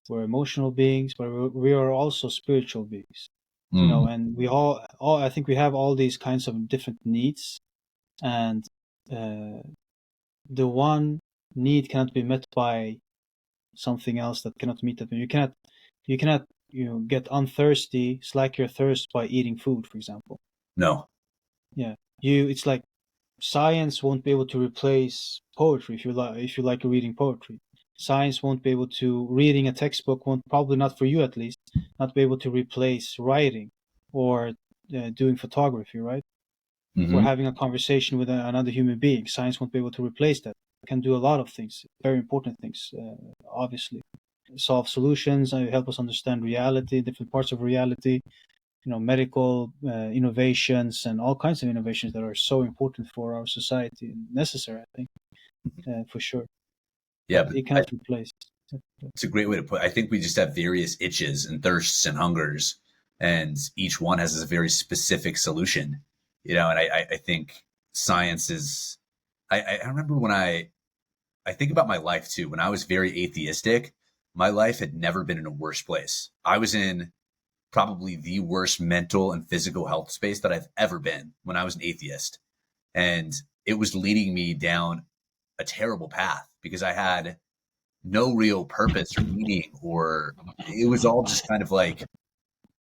We're emotional beings, but we are also spiritual beings. Mm. And we all I think we have all these kinds of different needs, and uh, the one need cannot be met by something else that cannot meet that. You cannot get unthirsty, slack your thirst by eating food, for example. No, Yeah, it's like science won't be able to replace poetry if you like reading poetry. Science won't be able to reading a textbook won't, probably not for you at least, not be able to replace writing or doing photography, right? Or hmm, having a conversation with another human being. Science won't be able to replace that. It can do a lot of things, very important things, obviously. Solve solutions, help us understand reality, different parts of reality, medical innovations and all kinds of innovations that are so important for our society and necessary, I think, for sure. yeah, But but it cannot replace. it's a great way to put it. I think we just have various itches and thirsts and hungers, and each one has a very specific solution. And I think science is. I remember when I think about my life too. When I was very atheistic, my life had never been in a worse place. I was in probably the worst mental and physical health space that I've ever been when I was an atheist. And it was leading me down a terrible path because I had no real purpose or meaning, or it was all just kind of like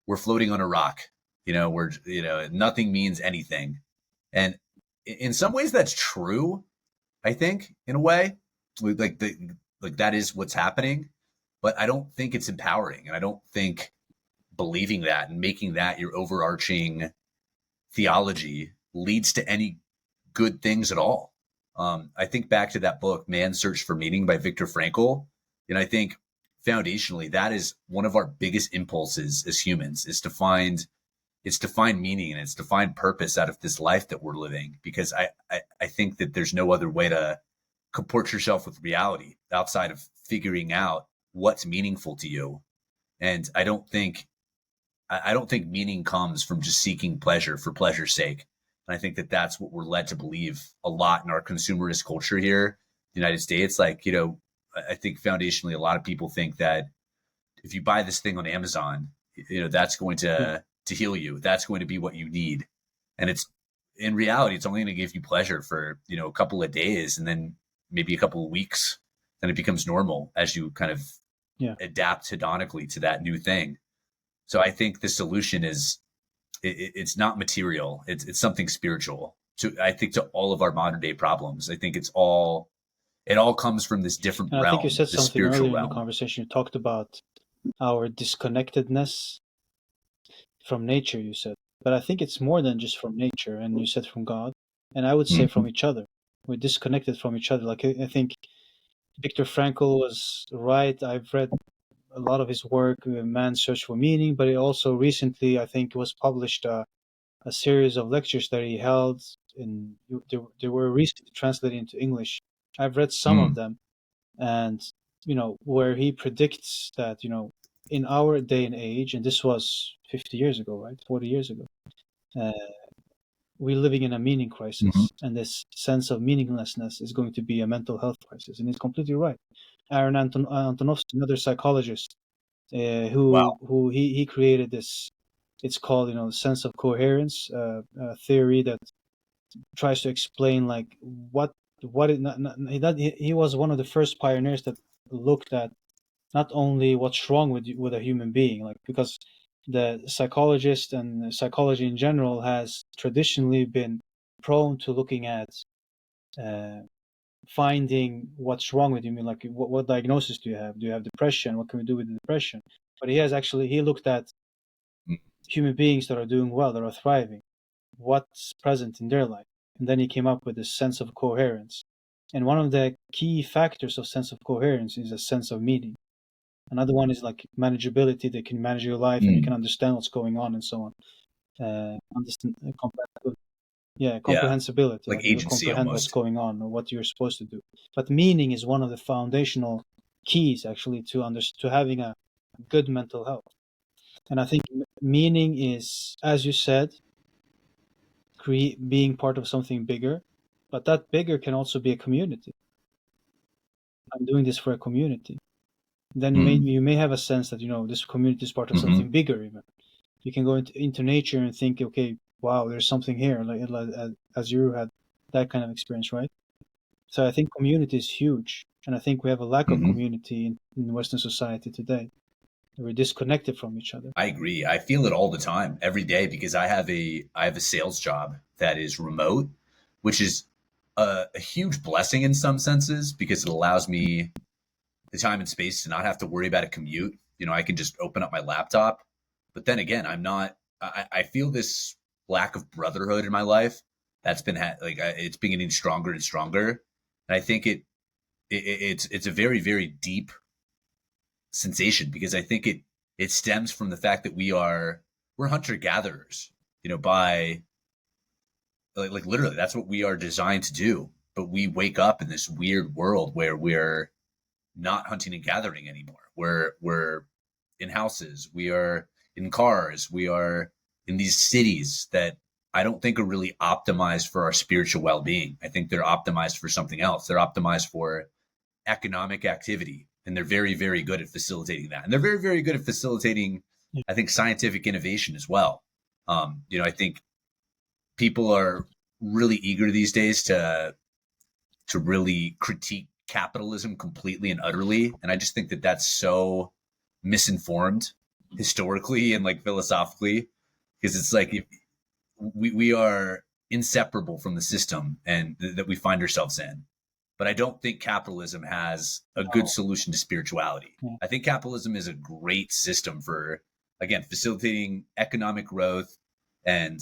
we're floating on a rock, where, nothing means anything. And in some ways that's true, I think, in a way, like that is what's happening. But I don't think it's empowering. And I don't think believing that and making that your overarching theology leads to any good things at all. I think back to that book, Man's Search for Meaning by Viktor Frankl. And I think foundationally, that is one of our biggest impulses as humans is to find meaning and it's to find purpose out of this life that we're living. Because I think that there's no other way to comport yourself with reality outside of figuring out what's meaningful to you. And I don't think I don't think meaning comes from just seeking pleasure for pleasure's sake. And I think that that's what we're led to believe a lot in our consumerist culture here, in the United States. Like, I think foundationally, a lot of people think that if you buy this thing on Amazon, that's going Yeah. to heal you. That's going to be what you need. And it's in reality, it's only going to give you pleasure for, a couple of days, and then maybe a couple of weeks. Then it becomes normal as you kind of Yeah. adapt hedonically to that new thing. So I think the solution is it's not material. It's something spiritual. I think to all of our modern day problems, I think it all comes from this different And I think you realm, said this something spiritual earlier in the realm. conversation. You talked about our disconnectedness from nature, you said. But I think it's more than just from nature, and you said from God. And I would say Mm-hmm. from each other. We're disconnected from each other. Like, I think Viktor Frankl was right. I've read a lot of his work, Man's Search for Meaning, but it also recently, I think, was published a series of lectures that he held. They were recently translated into English. I've read some of Mm. them, and where he predicts that in our day and age, and this was 50 years ago, right, 40 years ago, uh, we're living in a meaning Mm-hmm. crisis, and this sense of meaninglessness is going to be a mental health crisis, and he's completely right. Aaron Antonovsky, another psychologist, Wow. who he created this. It's called sense of coherence, theory that tries to explain like what it, not, he was one of the first pioneers that looked at not only what's wrong with a human being, like, because the psychologist and psychology in general has traditionally been prone to looking at uh, finding what's wrong with you. I mean, like, what diagnosis do you have? Do you have depression? What can we do with the depression? But he looked at Mm. human beings that are doing well, that are thriving, what's present in their life. And then he came up with this sense of coherence. And one of the key factors of sense of coherence is a sense of meaning. Another one is like manageability. They can manage your life and you can Mm. understand what's going on and so on. Understand, yeah, Yeah. comprehensibility. Like Like you agency comprehend what's almost. going on or what you're supposed to do. But meaning is one of the foundational keys actually to having a good mental health. And I think meaning is, as you said, being part of something bigger, but that bigger can also be a community. I'm doing this for a community. Then Mm. you may have a sense that this community is part of Mm-hmm. something bigger. Even you can go into nature and think, okay, wow, there's something here. Like as you had that kind of experience, right? So I think community is huge, and I think we have a lack of Mm-hmm. community in Western society today. We're disconnected from each other. I agree. I feel it all the time, every day, because I have a sales job that is remote, which is a huge blessing in some senses because it allows me the time and space to not have to worry about a commute. I can just open up my laptop. But then again, I'm not. I feel this lack of brotherhood in my life that's been it's been getting stronger and stronger, and I think it's a very very deep sensation because I think it stems from the fact that we're hunter gatherers, by like literally that's what we are designed to do. But we wake up in this weird world where we're not hunting and gathering anymore. We're in houses, we are in cars, we are in these cities that I don't think are really optimized for our spiritual well-being. I think they're optimized for something else. They're optimized for economic activity, and they're very very good at facilitating that, and they're very very good at facilitating, Yeah. I think, scientific innovation as well. I think people are really eager these days to really critique capitalism completely and utterly. And I just think that that's so misinformed historically and like philosophically, because it's like we are inseparable from the system and that we find ourselves in. But I don't think capitalism has a good No. solution to spirituality. Yeah. I think capitalism is a great system for, again, facilitating economic growth and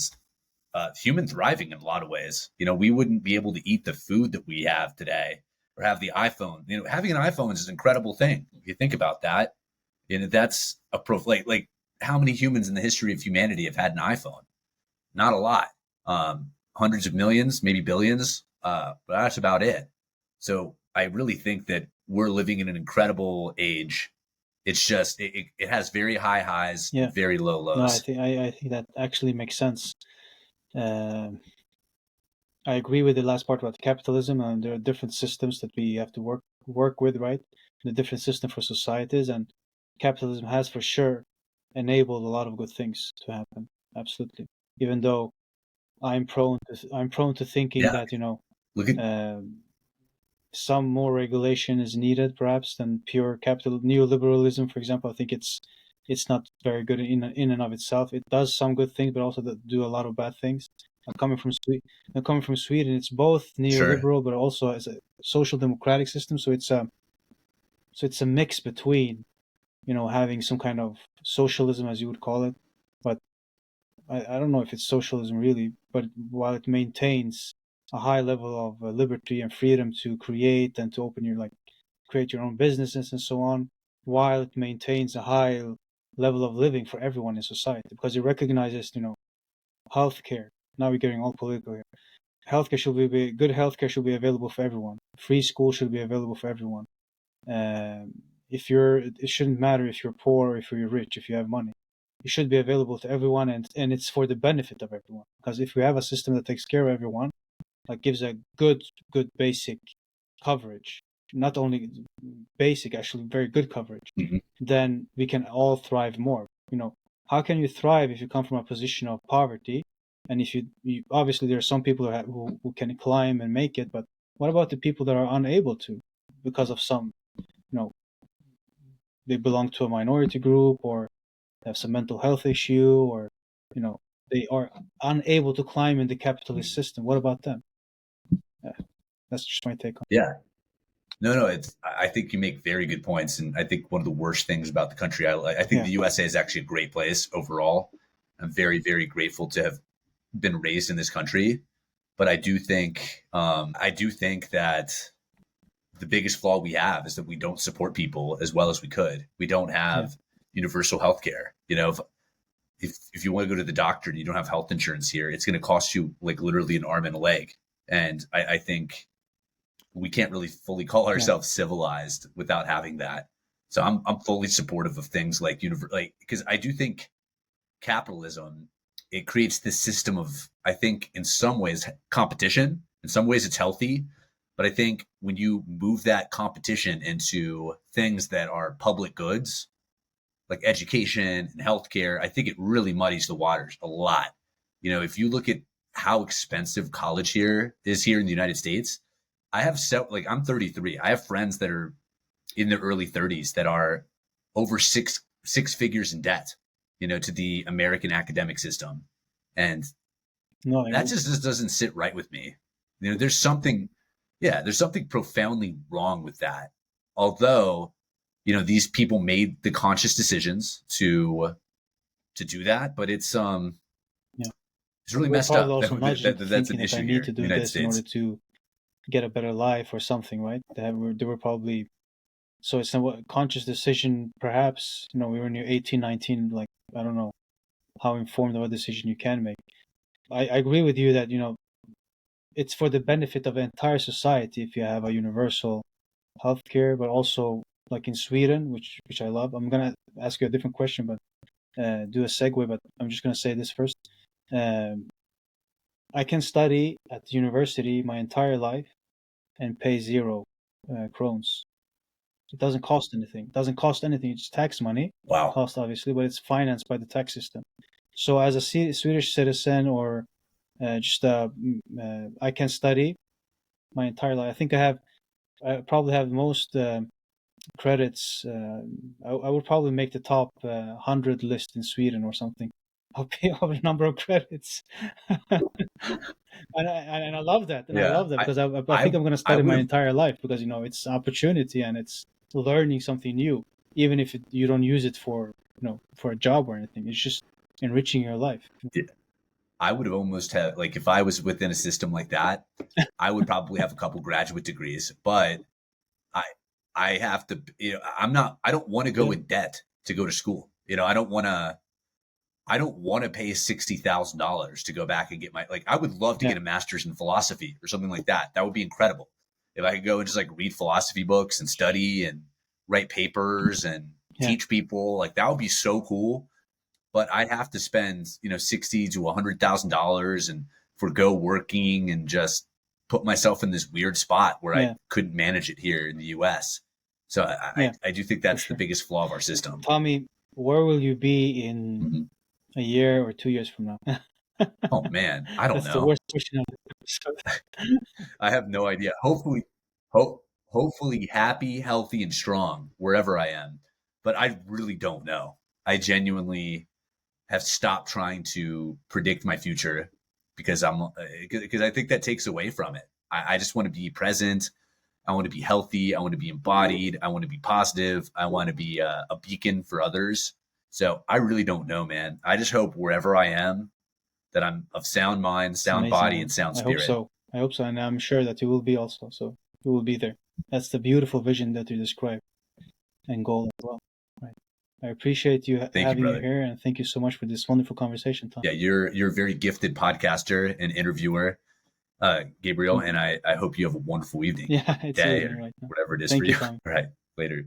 human thriving in a lot of ways. We wouldn't be able to eat the food that we have today or have the iPhone. Having an iPhone is an incredible thing. If you think about that, that's a like how many humans in the history of humanity have had an iPhone? Not a lot. Hundreds of millions, maybe billions, but that's about it. So I really think that we're living in an incredible age It's just it has very high highs, Yeah. very low No, lows. I think that actually makes sense. Um I agree with the last part about capitalism, and there are different systems that we have to work with, right? The different system for societies, and capitalism has for sure enabled a lot of good things to happen. Absolutely. Even though I'm prone to thinking Yeah, that look at um, some more regulation is needed, perhaps, than pure capital neoliberalism. For example, I think it's not very good in and of itself. It does some good things, but also do a lot of bad things. Coming from Sweden, it's both sure, neoliberal, but also as a social democratic system. So it's a mix between having some kind of socialism, as you would call it, but I don't know if it's socialism really, but while it maintains a high level of liberty and freedom to create and to create your own businesses and so on, while it maintains a high level of living for everyone in society, because it recognizes, healthcare. Now we're getting all political here. Healthcare should be good. Healthcare should be available for everyone. Free school should be available for everyone. If it shouldn't matter if you're poor or if you're rich, if you have money. It should be available to everyone, and it's for the benefit of everyone. Because if we have a system that takes care of everyone, like gives a good basic coverage, not only basic, actually very good coverage, hmm then we can all thrive more. How can you thrive if you come from a position of poverty? And if you obviously there are some people who can climb and make it, but what about the people that are unable to because of some, you know, they belong to a minority group or have some mental health issue or, you know, they are unable to climb in the capitalist system. What about them? Yeah, that's just my take on yeah. No, no, it's. I think you make very good points, and I think one of the worst things about the country, I it. think Yeah, the USA is actually a great place overall. I'm very, very grateful to have been raised in this country, but I do think that the biggest flaw we have is that we don't support people as well as we could. We don't yeah, have universal health care. If you want to go to the doctor and you don't have health insurance here, it's going to cost you like literally an arm and a leg. And I think we can't really fully call yeah, ourselves civilized without having that. So I'm fully supportive of things like because I do think capitalism, it creates this system of, I think in some ways, competition. In some ways it's healthy, but I think when you move that competition into things that are public goods like education and healthcare, I think it really muddies the waters a lot. If you look at how expensive college here is here in the United States, I'm 33. I have friends that are in their early 30s that are over six figures in debt, to the American academic system. And no, that just doesn't sit right with me. There's something, yeah, there's something profoundly wrong with that. Although, these people made the conscious decisions to do that, but yeah. it's really We're messed probably up. also nudged into That's thinking an that I issue need here to in the do United this in order States. to get a better life or something, right? They were probably so it's a conscious decision, perhaps. We were in your 18, 19, like I don't know how informed of a decision you can make. I agree with you that it's for the benefit of the entire society if you have a universal healthcare, but also like in Sweden, which I love. I'm gonna ask you a different question, but do a segue. But I'm just gonna say this first. Um, I can study at university my entire life and pay zero krones. It doesn't cost anything. It doesn't cost anything. It's tax money, Wow. cost obviously, but it's financed by the tax system. So as a Swedish citizen or I can study my entire life. I probably have most credits. I would probably make the top 100 list in Sweden or something. I'll pay off a number of credits. And I love that, and I Yeah. love that because I I, think I'm going to I study would my have, entire life because it's opportunity and it's learning something new, even if you don't use it for for a job or anything. It's just enriching your life. I would have almost had, like, if I was within a system like that, I would probably have a couple graduate degrees, but I, I have to, I don't want to go Yeah, in debt to go to school. I don't want to pay $60,000 to go back and get I would love to yeah, get a master's in philosophy or something like that. That would be incredible. If I could go and just like read philosophy books and study and write papers and Yeah. teach people. Like that would be so cool. But I'd have to spend, $60 to $100,000 and forgo working and just put myself in this weird spot where I Yeah. couldn't manage it here in the US. So Yeah. I do think For that's the sure. biggest flaw of our system. Tommy, where will you be in Mhm. a year or 2 years from now? Oh man, I don't That's the know. worst question of the episode. I have no idea. Hopefully happy, healthy, and strong wherever I am. But I really don't know. I genuinely have stopped trying to predict my future because I think that takes away from it. I just want to be present. I want to be healthy. I want to be embodied. I want to be positive. I want to be a beacon for others. So I really don't know, man. I just hope wherever I am that I'm of sound mind, It's sound amazing, body, man. and sound I hope spirit. so. I hope so, and I'm sure that you will be also. So you will be there. That's the beautiful vision that you describe and goal as well. Right. I appreciate you Thank you, having you brother. here, and thank you so much for this wonderful conversation, Tom. Yeah, you're a very gifted podcaster and interviewer, Gabriel, and I hope you have a wonderful evening, Yeah, it's day, evening or right now. whatever it is for Thank you, you. Tom. All right, later.